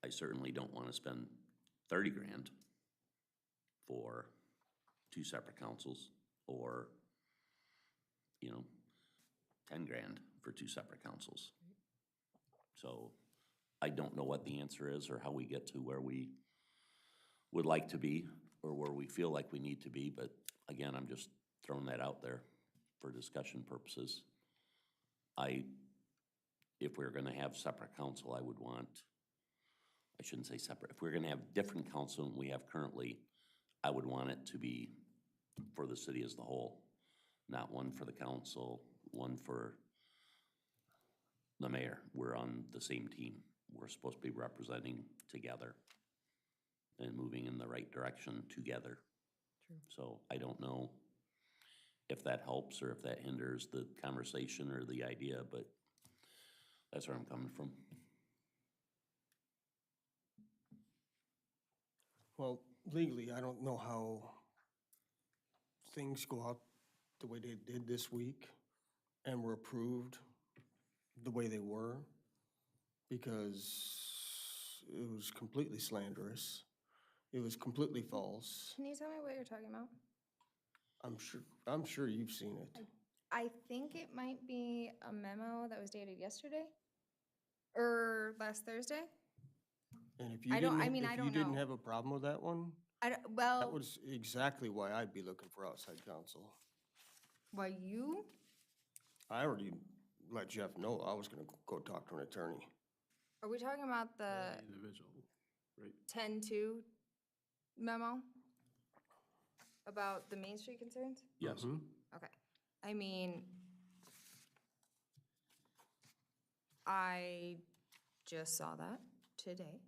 I certainly don't want to spend 30 grand for two separate councils or, 10 grand for two separate councils. So I don't know what the answer is or how we get to where we would like to be or where we feel like we need to be, but again, I'm just throwing that out there for discussion purposes. If we're gonna have separate council, I would want, I shouldn't say separate, if we're gonna have different council than we have currently, I would want it to be for the city as the whole, not one for the council, one for the mayor. We're on the same team. We're supposed to be representing together and moving in the right direction together. True. So I don't know if that helps or if that hinders the conversation or the idea, but that's where I'm coming from. Well, legally, I don't know how things go out the way they did this week and were approved the way they were, because it was completely slanderous. It was completely false. Can you tell me what you're talking about? I'm sure you've seen it. I think it might be a memo that was dated yesterday or last Thursday. And if you I don't- didn't, I mean, I if you don't didn't know. have a problem with that one, that Well, was exactly why I'd be looking for outside counsel. you? I already let Jeff know I was gonna go talk to an attorney. Are we talking about the Individual, right? 10-2 memo about the Main Street concerns? Yes. Okay. I mean, I just saw that today.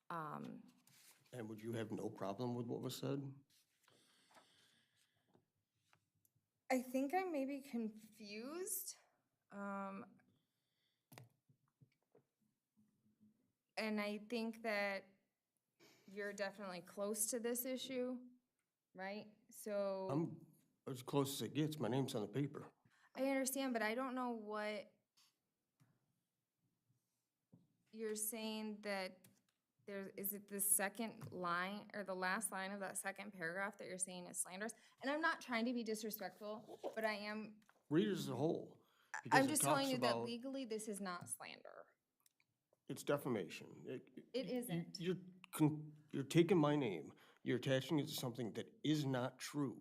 And would you have no problem with what was said? I think I may be confused. And I think that you're definitely close to this issue, right? So I'm as close as it gets. My name's on the paper. I understand, but I don't know what you're saying that is it the second line or the last line of that second paragraph that you're saying is slanderous? And I'm not trying to be disrespectful, but I am. Read it as a whole. because I'm it just telling talks you that about- legally, this is not slander. It's defamation. It isn't. You're taking my name, you're attaching it to something that is not true.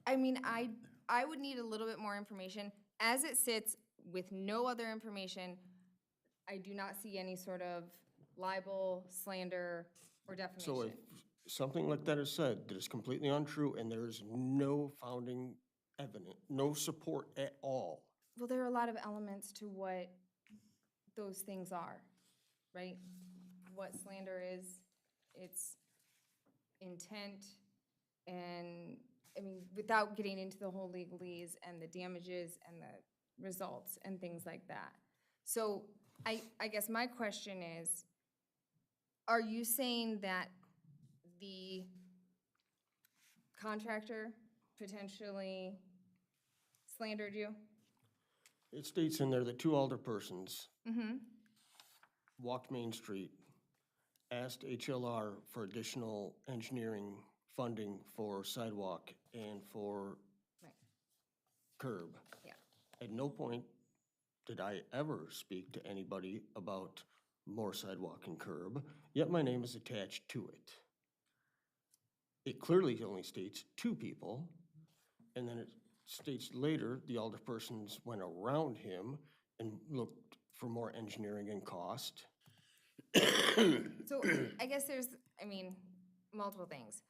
I mean, I would need a little bit more information. As it sits with no other information, I do not see any sort of libel, slander, or So if defamation. something like that is said that is completely untrue and there is no founding evidence, no support at all, Well, there are a lot of elements to what those things are, right? What slander is, its intent, and, I mean, without getting into the whole legalese and the damages and the results and things like that. So I guess my question is, are you saying that the contractor potentially slandered you? it states in there that two alderpersons Mm-hmm. walked Main Street, asked HLR for additional engineering funding for sidewalk and for Right. curb. Yeah. At no point did I ever speak to anybody about more sidewalk and curb, yet my name is attached to it. It clearly only states two people, and then it states later the alderpersons went around him and looked for more engineering and cost. So I guess there's, I mean, multiple things.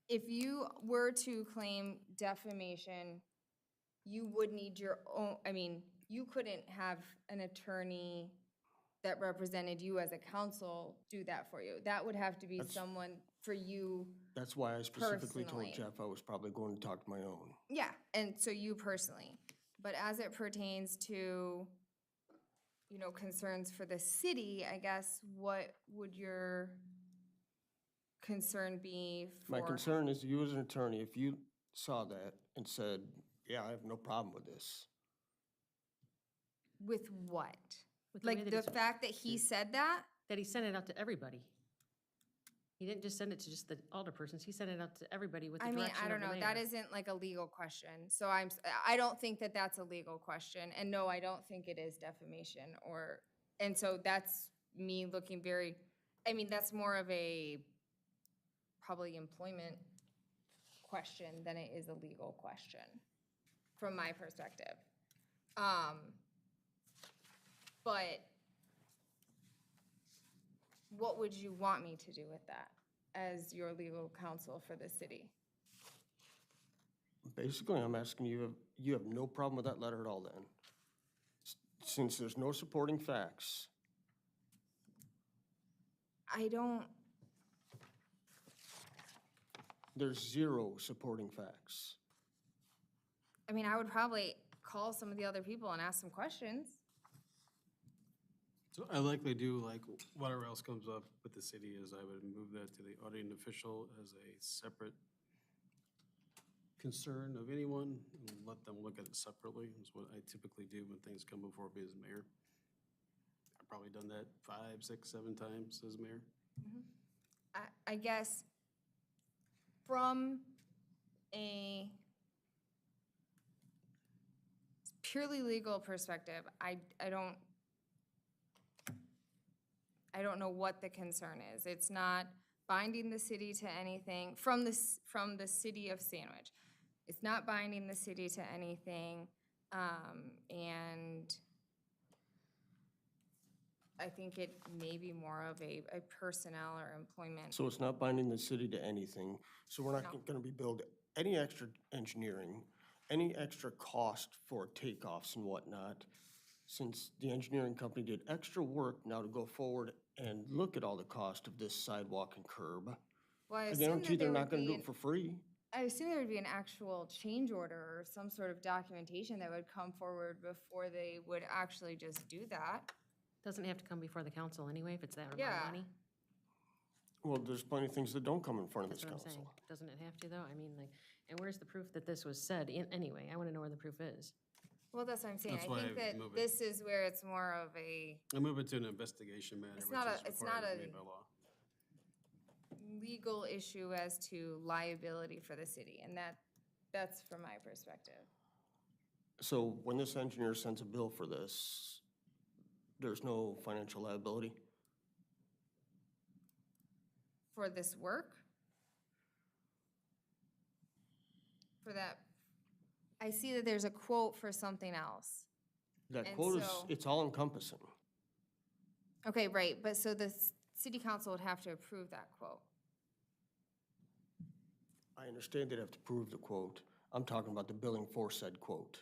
If you were to claim defamation, you would need your own, I mean, you couldn't have an attorney that represented you as a counsel do that for you. That would have to be someone for you. That's why I specifically told Personally. Jeff I was probably going to talk to my own. Yeah, and so you personally. But as it pertains to, you know, concerns for the city, I guess, what would your concern be for? My concern is you as an attorney, if you saw that and said, yeah, I have no problem with this. With what? With the way Like that the it's- fact that he said that? That he sent it out to everybody. He didn't just send it to just the alderpersons, he sent it out to everybody with the I mean, direction I of don't the know, mayor. that isn't like a legal question, so I don't think that that's a legal question, and no, I don't think it is defamation, and so that's me looking very, I mean, that's more of a probably employment question than it is a legal question, from my perspective. But what would you want me to do with that as your legal counsel for the city? Basically, I'm asking you, you have no problem with that letter at all then? Since there's no supporting facts, I don't, there's zero supporting facts. I mean, I would probably call some of the other people and ask some questions. So I likely do, like, whatever else comes up with the city is I would move that to the auditing official as a separate concern of anyone and let them look at it separately, is what I typically do when things come before me as mayor. I've probably done that 5, 6, 7 times as mayor. I guess from a purely legal perspective, I don't know what the concern is. It's not binding the city to anything from the city of Sandwich. It's not binding the city to anything, and I think it may be more of a personnel or employment. So it's not binding the city to anything. So we're No. not gonna be billed any extra engineering, any extra cost for takeoffs and whatnot, since the engineering company did extra work now to go forward and look at all the cost of this sidewalk and curb. Well, I I assume guarantee that they're there not would gonna be do an- it for free. I assume there would be an actual change order or some sort of documentation that would come forward before they would actually just do that. Doesn't have to come before the council anyway, if it's that amount of Yeah. money. Well, there's plenty of things that don't come in front of That's this what I'm saying. council. Doesn't it have to, though? I mean, like, and where's the proof that this was said anyway? I want to know where the proof is. Well, that's what I'm saying. That's I why think I that move it. this is where it's more of a I move it to an investigation matter, It's which not is a- it's not required of a- me by law. legal issue as to liability for the city, and that's from my perspective. So when this engineer sends a bill for this, there's no financial liability? For this work? For that, I see that there's a quote for something else. That And quote is, so- it's all encompassing. Okay, right, but so the city council would have to approve that quote. I understand they'd have to prove the quote. I'm talking about the billing for said quote.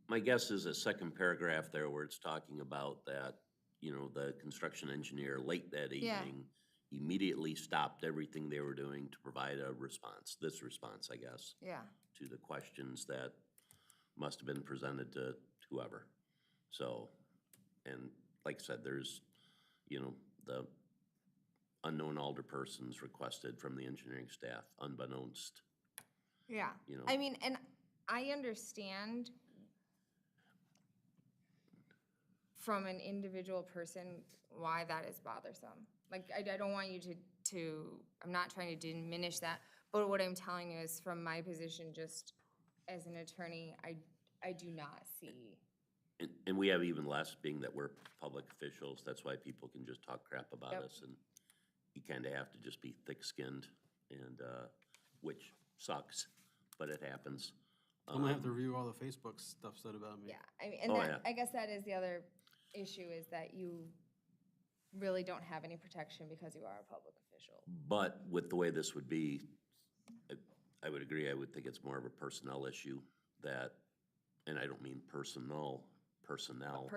My guess is a second paragraph there where it's talking about that, you know, the construction engineer late that Yeah. evening immediately stopped everything they were doing to provide a response, this response, I guess, Yeah. to the questions that must have been presented to whoever. So, and like I said, there's, you know, the unknown alderpersons requested from the engineering staff, unbeknownst. Yeah. You know. I mean, and I understand from an individual person why that is bothersome. Like, I don't want you I'm not trying to diminish that, but what I'm telling you is from my position, just as an attorney, I do not see. And we have even less, being that we're public officials, that's why people can just talk crap about Yep. us, and you kinda have to just be thick-skinned, and, which sucks, but it happens. I'm gonna have to review all the Facebook stuff said about me. Yeah, I mean, and Oh, that, yeah. I guess that is the other issue, is that you really don't have any protection because you are a public official. But with the way this would be, I would agree, I would think it's more of a personnel issue that, and I don't mean personnel, Personnel,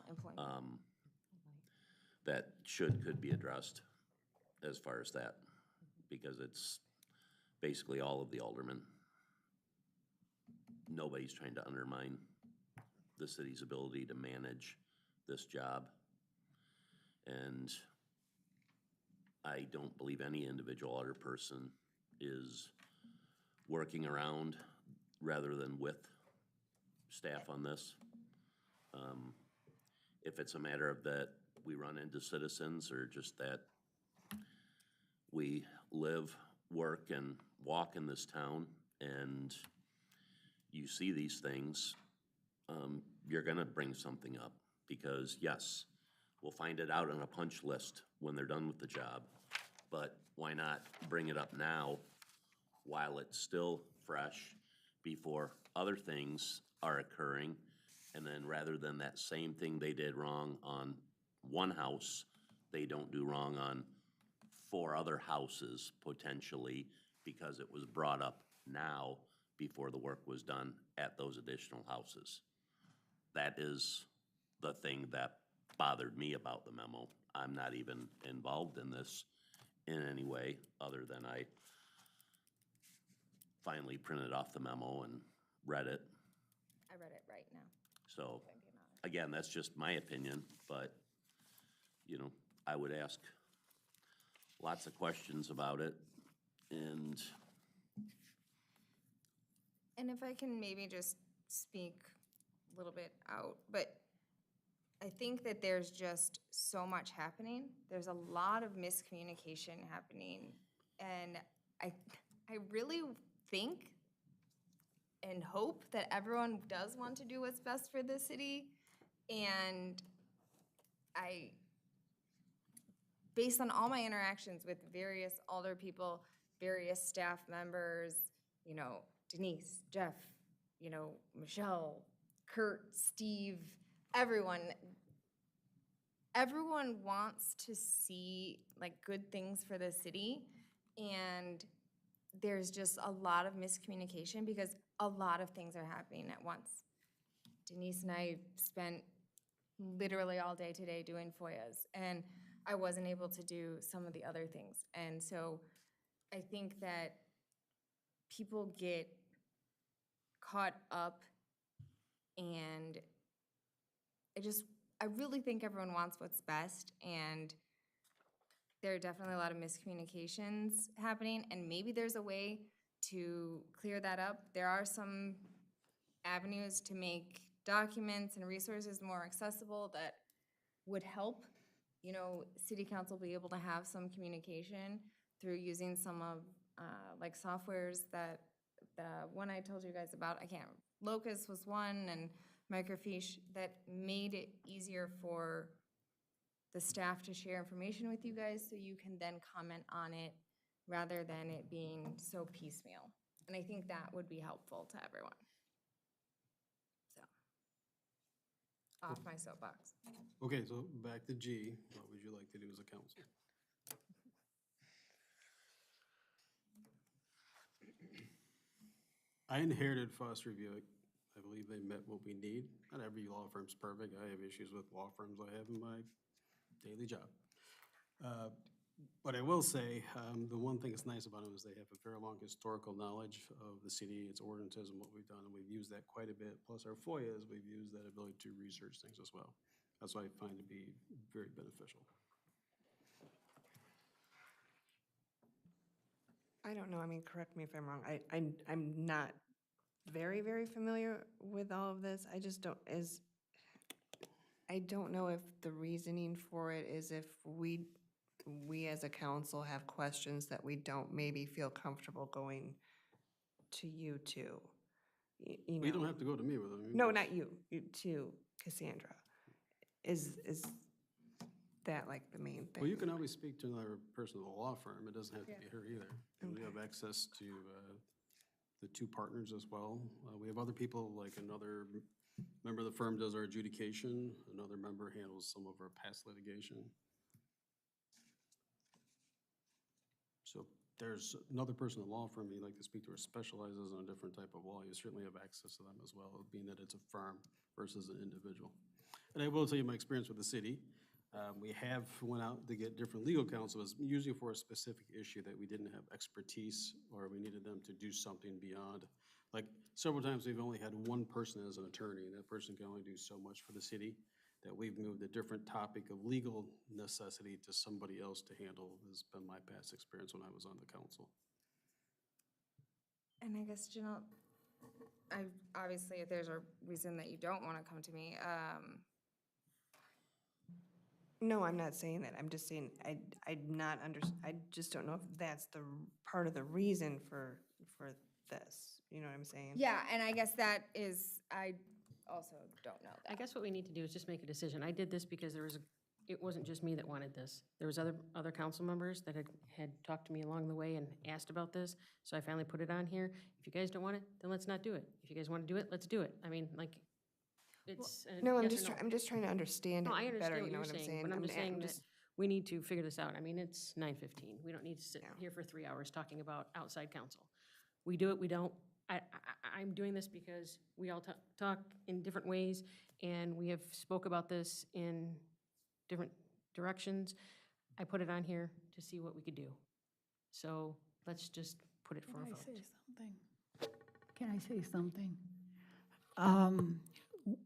employment. that could be addressed as far as that, because it's basically all of the aldermen. Nobody's trying to undermine the city's ability to manage this job. And I don't believe any individual alderperson is working around rather than with staff on this. If it's a matter of that we run into citizens, or just that we live, work, and walk in this town, and you see these things, you're gonna bring something up, because yes, we'll find it out on a punch list when they're done with the job, but why not bring it up now while it's still fresh, before other things are occurring? And then rather than that same thing they did wrong on one house, they don't do wrong on 4 other houses potentially, because it was brought up now before the work was done at those additional houses. That is the thing that bothered me about the memo. I'm not even involved in this in any way, other than I finally printed off the memo and read it. I read it right now. So, again, that's just my opinion, but, you know, I would ask lots of questions about it, and if I can maybe just speak a little bit out, but I think that there's just so much happening. There's a lot of miscommunication happening, and I really think and hope that everyone does want to do what's best for the city, and based on all my interactions with various alder people, various staff members, you know, Denise, Jeff, you know, Michelle, Kurt, Steve, everyone wants to see like good things for the city, and there's just a lot of miscommunication because a lot of things are happening at once. Denise and I spent literally all day today doing FOIAs, and I wasn't able to do some of the other things. And so I think that people get caught up, and I really think everyone wants what's best, and there are definitely a lot of miscommunications happening, and maybe there's a way to clear that up. There are some avenues to make documents and resources more accessible that would help, you know, city council be able to have some communication through using some of like softwares that the one I told you guys about, Locust was one, and microfiche, that made it easier for the staff to share information with you guys, so you can then comment on it, rather than it being so piecemeal. And I think that would be helpful to everyone. So, off my soapbox. Okay, so back to G, what would you like to do as a council? I inherited Foster Buick. I believe they met what we need. Not every law firm's perfect. I have issues with law firms I have in my daily job. But I will say, the one thing that's nice about them is they have a very long historical knowledge of the city, its ordinances, and what we've done, and we've used that quite a bit. Plus our FOIAs, we've used that ability to research things as well. That's what I find to be very beneficial. I don't know, I mean, correct me if I'm wrong. I'm not very, very familiar with all of this. I just don't, I don't know if the reasoning for it is if we as a council have questions that we don't maybe feel comfortable going to you two. You Well, you don't know. have to go to me with them. No, not you, to Cassandra. Is that like the main thing? Well, you can always speak to another person of the law firm. It doesn't have to be her either. And we have access to the two partners as well. We have other people, like another member of the firm does our adjudication, another member handles some of our past litigation. So there's another person in the law firm you'd like to speak to or specializes in a different type of law, you certainly have access to them as well, being that it's a firm versus an individual. And I will tell you my experience with the city. We have went out to get different legal counsel, it was usually for a specific issue that we didn't have expertise or we needed them to do something beyond. Like several times we've only had one person as an attorney and that person can only do so much for the city, that we've moved a different topic of legal necessity to somebody else to handle has been my past experience when I was on the council. And I guess, Janelle, obviously, if there's a reason that you don't want to come to me, No, I'm not saying that. I'm just saying, I just don't know if that's the part of the reason for this. You know what I'm saying? yeah, and I guess that is, I also don't know that. I guess what we need to do is just make a decision. I did this because it wasn't just me that wanted this. There was other council members that had talked to me along the way and asked about this, so I finally put it on here. If you guys don't want it, then let's not do it. If you guys want to do it, let's do it. I mean, like, it's a No, yes or no. I'm just trying to understand No, I it understand better, what you know you're what I'm saying, saying? but I'm just saying I'm that we need to figure this out. I mean, it's 9:15. We don't need to sit Yeah. here for 3 hours talking about outside counsel. We do it, we don't. I'm doing this because we all talk in different ways, and we have spoke about this in different directions. I put it on here to see what we could do. So let's just put it for a Can I vote. say something? Can I say something?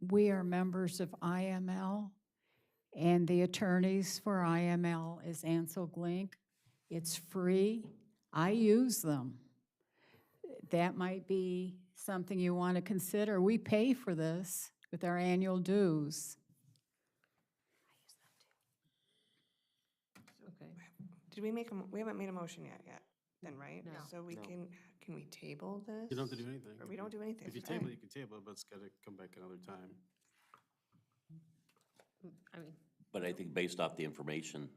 We are members of IML, and the attorneys for IML is Ansel Glink. It's free. I use them. That might be something you want to consider. We pay for this with our annual dues. Okay. Did we haven't made a motion yet, then, right? No. So we can we table this? You don't have to do anything. Or we don't do anything? If you table it, you can table it, but it's gotta come back another time. I mean, But I think based off the information,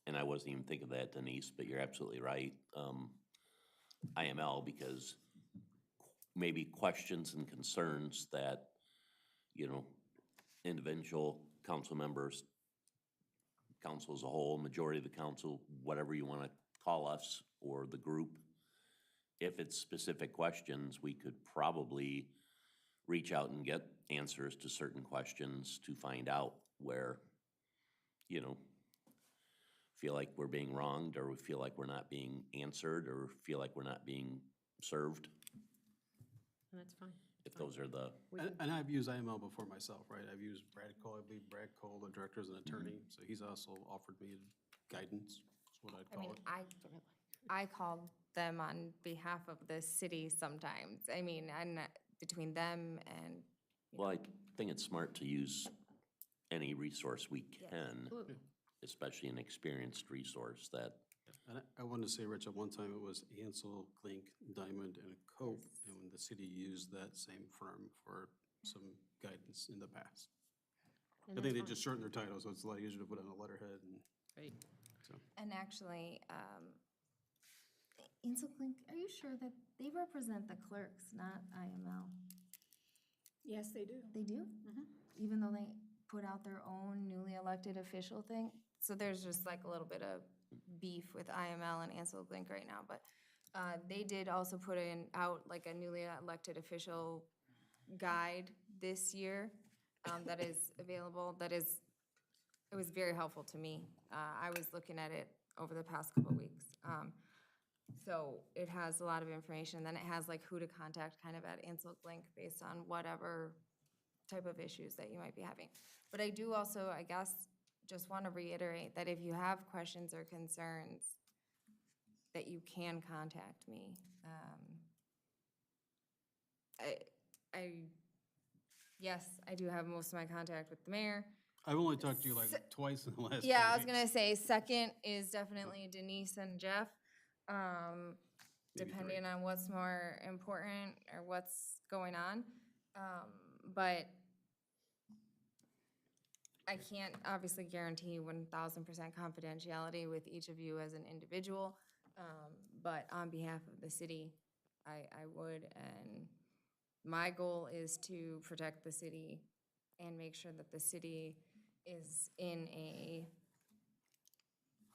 and I wasn't even thinking of that, Denise, but you're absolutely right. IML, because maybe questions and concerns that, individual council members, council as a whole, majority of the council, whatever you want to call us, or the group, if it's specific questions, we could probably reach out and get answers to certain questions to find out where, feel like we're being wronged, or we feel like we're not being answered, or feel like we're not being served, that's fine. if those are the, And I've used IML before myself, right? I've used Brad Cole, I believe Brad Cole, the director, is an attorney, so he's also offered me guidance, is what I'd I call mean, it. I call them on behalf of the city sometimes. I mean, and between them and, well, I think it's smart to use any resource we can, Absolutely. especially an experienced resource that, And I wanted to say, Rich, at one time it was Ansel, Glink, Diamond, and Cope, and when the city used that same firm for some guidance in the past. And I think they that's just shortened their title, so it's a lot easier to put on a letterhead and fine. Right. so. And actually, Ansel Clink, are you sure that they represent the clerks, not IML? Yes, they do. They do? Even though they put out their own newly elected official thing? So there's just like a little bit of beef with IML and Ansel Glink right now, but they did also put out like a newly elected official guide this year that is available, it was very helpful to me. I was looking at it over the past couple weeks. So it has a lot of information, then it has like who to contact kind of at Ansel Glink based on whatever type of issues that you might be having. But I do also, I guess, just want to reiterate that if you have questions or concerns, that you can contact me. Yes, I do have most of my contact with the mayor. I've only talked to you like twice in the last 4 Yeah, I was weeks. gonna say, second is definitely Denise and Jeff. Maybe Depending on what's more important or what's going on. But I can't obviously guarantee 1,000% confidentiality with each of you as an individual. But on behalf of the city, I would, and my goal is to protect the city and make sure that the city is in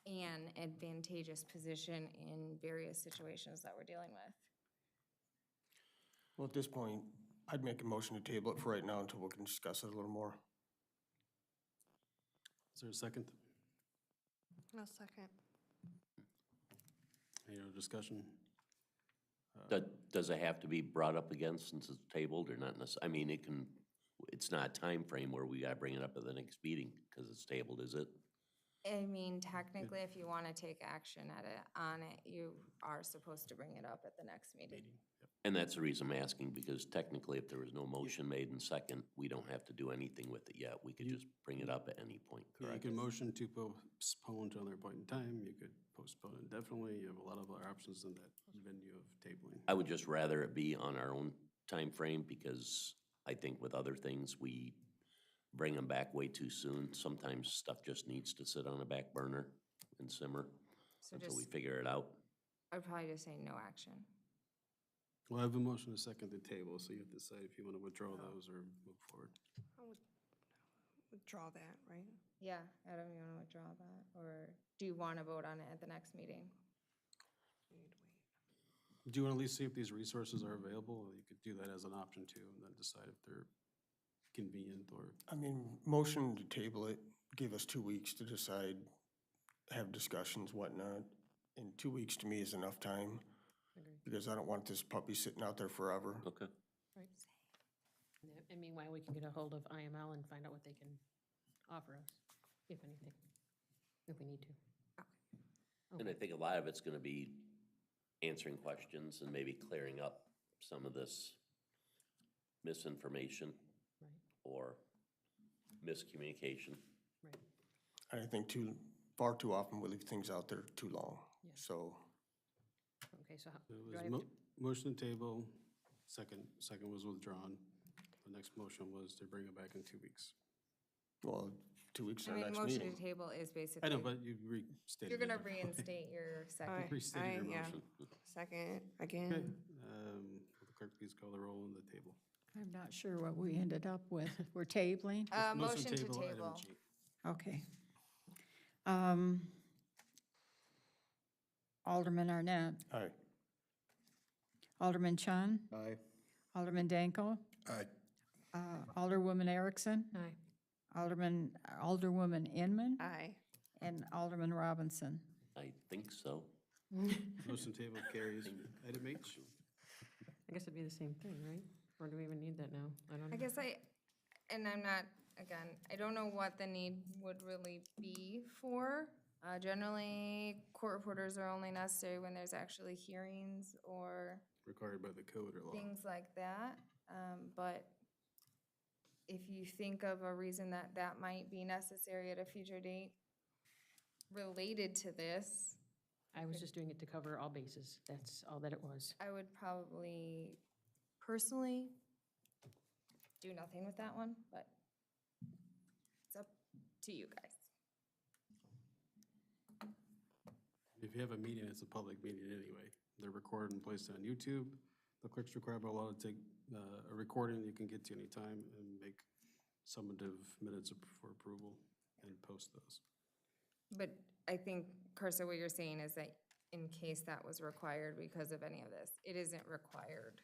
an advantageous position in various situations that we're dealing with. Well, at this point, I'd make a motion to table it for right now until we can discuss it a little more. Is there a second? No second. Any other discussion? Does it have to be brought up again since it's tabled or not necessarily? I mean, it's not a time frame where we gotta bring it up at the next meeting because it's tabled, is it? I mean, technically, if you want to take action on it, you are supposed to bring it up at the next meeting. And that's the reason I'm asking, because technically, if there was no motion made in second, we don't have to do anything with it yet. We could just bring it up at any point, You correct? can motion to postpone to another point in time. You could postpone indefinitely. You have a lot of other options in that venue of tabling. I would just rather it be on our own time frame because I think with other things, we bring them back way too soon. Sometimes stuff just needs to sit on a back burner and simmer So until we just, figure it out. I'd probably just say no action. Well, I have a motion to second the table, so you have to decide if you want to withdraw those or move forward. I would withdraw that, right? Yeah, Adam, you want to withdraw that? Or do you want to vote on it at the next meeting? Do you want to at least see if these resources are available? You could do that as an option too, and then decide if they're convenient or. I mean, motion to table it, give us 2 weeks to decide, have discussions, whatnot. And 2 weeks to me is enough time, because I don't want this puppy sitting out there forever. Okay. Right. And meanwhile, we can get a hold of IML and find out what they can offer us, if anything, if we need to. And I think a lot of it's gonna be answering questions and maybe clearing up some of this misinformation Right, or miscommunication. right. And I think far too often we leave things out there too long. Yeah. So Okay, so how, It do was I have to? motion to table, second was withdrawn. The next motion was to bring it back in 2 weeks. well, 2 weeks I our mean, next motion meeting. to table is I basically, know, but you restated. you're going to it. reinstate your second. Restated your yeah. motion. Second, Okay, again. will the clerk please call the roll on the table? I'm not sure what we ended up with. We're tabling? Motion to item table. G. Okay. Alderman Arnett, Aye. Alderman Chun, Aye. Alderman Danko, Aye. Alderwoman Erickson, Aye. Alderwoman Inman, Aye. and Alderman Robinson. I think so. Motion table carries. Item H. I guess it'd be the same thing, right? Or do we even need that now? I don't know. I guess and I'm not, again, I don't know what the need would really be for. Generally, court reporters are only necessary when there's actually hearings or Required by the code or law. things like that. But if you think of a reason that might be necessary at a future date related to this, I was just doing it to cover all bases. That's all that it was. I would probably personally do nothing with that one, but it's up to you guys. If you have a meeting, it's a public meeting anyway. They're recorded and placed on YouTube. The clerk's required by law to take a recording you can get to any time and make summative minutes for approval and post those. But I think, Carissa, what you're saying is that in case that was required because of any of this, it isn't required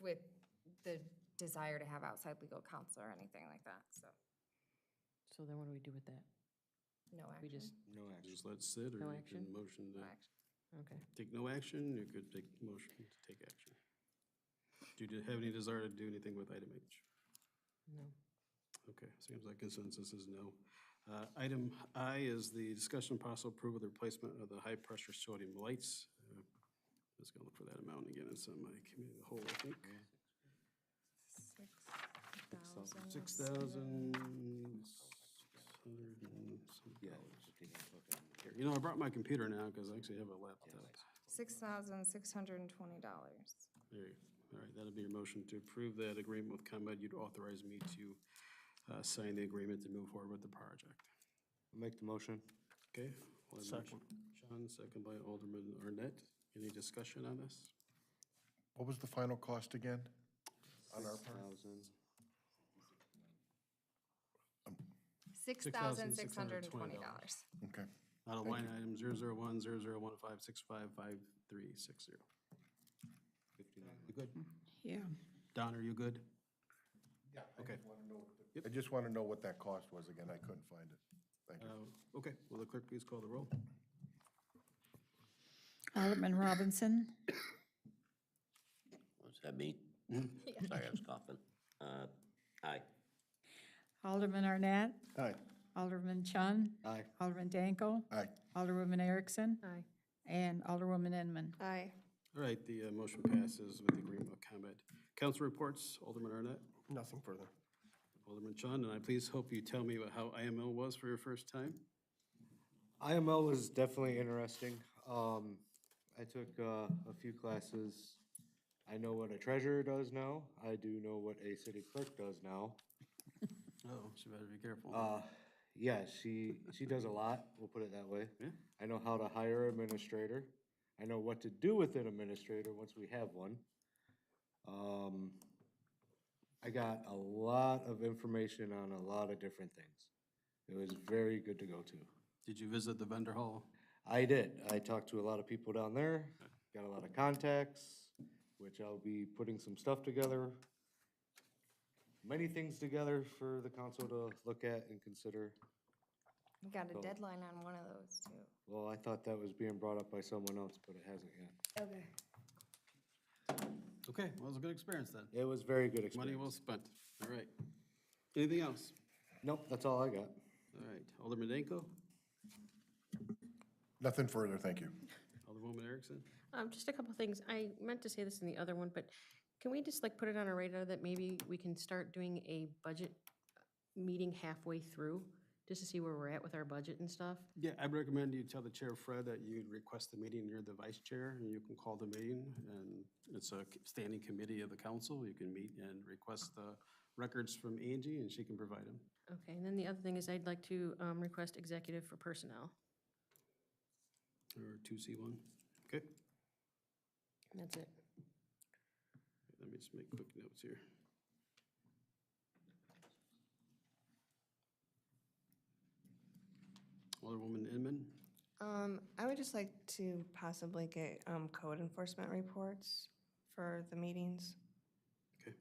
with the desire to have outside legal counsel or anything like that, so So then what do we do with that? no We action. just, No action. Just let it sit, or No you action? can motion No to action. okay. take no action, you could take motion to take action. Do you have any desire to do anything with item H? No. Okay, seems like consensus is no. Item I is the discussion possible approval of the replacement of the high-pressure sodium lights. Just gonna look for that amount again, it's on my committee of the whole, I think. $6,600 and some dollars. Here, you know, I brought my computer now because I actually have a laptop. $6,620. There you go. All right, that'll be your motion to approve that agreement with ComEd. You'd authorize me to sign the agreement to move forward with the project. Make the motion. Okay? Alderman Sean, second by Alderman Arnett. Any discussion on this? What was the final cost again? On our part? $6,620. Okay. Out of line item 0010015655360. You good? Yeah. Don, are you good? Yeah. Okay. I just want to know what that cost was again. I couldn't find it. Thank you. Okay, will the clerk please call the roll? Alderman Robinson, Was that me? Sorry, I was coughing. Aye. Alderman Arnett, Aye. Alderman Chun, Aye. Alderman Danko, Aye. Alderwoman Erickson, Aye. and Alderwoman Inman. Aye. All right, the motion passes with the agreement with ComEd. Council reports, Alderman Arnett, Nothing further. Alderman Chun, and I please hope you tell me about how IML was for your first time. IML was definitely interesting. I took a few classes. I know what a treasurer does now. I do know what a city clerk does now. Oh, she better be careful. Yeah, she does a lot, we'll put it that way. Yeah. I know how to hire an administrator. I know what to do with an administrator once we have one. I got a lot of information on a lot of different things. It was very good to go to. Did you visit the vendor hall? I did. I talked to a lot of people down there, got a lot of contacts, which I'll be putting some stuff together. Many things together for the council to look at and consider. We got a So- deadline on one of those, too. Well, I thought that was being brought up by someone else, but it hasn't yet. Okay. Okay, well, it was a good experience then. It was very good Money experience. well spent. All right. Anything else? Nope, that's all I got. All right, Alderman Danko, Nothing further, thank you. Alderwoman Erickson. Just a couple things. I meant to say this in the other one, but can we just like put it on our radar that maybe we can start doing a budget meeting halfway through, just to see where we're at with our budget and stuff? Yeah, I'd recommend you tell the chair, Fred, that you'd request the meeting, you're the vice chair, and you can call the meeting, and it's a standing committee of the council. You can meet and request the records from Angie, and she can provide them. Okay, and then the other thing is I'd like to request executive for personnel. Or 2C1. Okay, And that's it. let me just make quick notes here. Alderwoman Inman. I would just like to possibly get code enforcement reports for the meetings. Okay.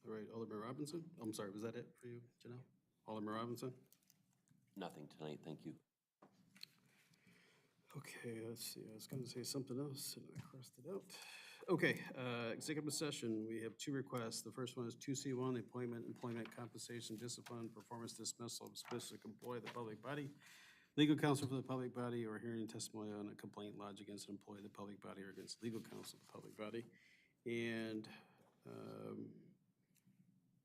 All right, Alderman Robinson. I'm sorry, was that it for you, Janelle? Alderman Robinson? Nothing tonight, thank you. Okay, let's see, I was gonna say something else and I crossed it out. Okay, executive session, we have two requests. The first one is 2C1, appointment, employment compensation, discipline, performance dismissal of specific employee of the public body, legal counsel for the public body, or hearing testimony on a complaint lodged against an employee of the public body or against legal counsel of the public body. And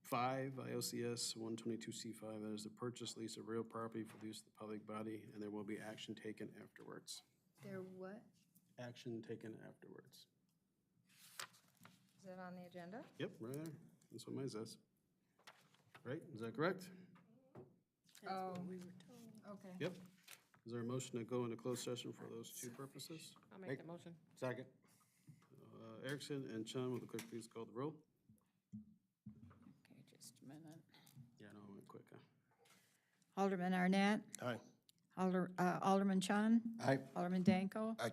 5, ILCS 122C5, that is the purchase lease of real property for the use of the public body, and there will be action taken afterwards. There what? Action taken afterwards. Is that on the agenda? Yep, right there. That's what mine says. Right, is that correct? Oh. Okay. Yep. Is there a motion to go into closed session for those two purposes? I'll make that motion. Second. Erickson and Chun, will the clerk please call the roll? Okay, just a minute. Yeah, no, I went quick, huh? Alderman Arnett. Aye. Alderman Chun. Aye. Alderman Danko. Aye.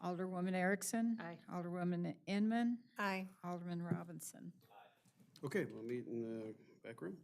Alderwoman Erickson. Aye. Alderwoman Inman. Aye. Alderman Robinson. Okay, we'll meet in the back room.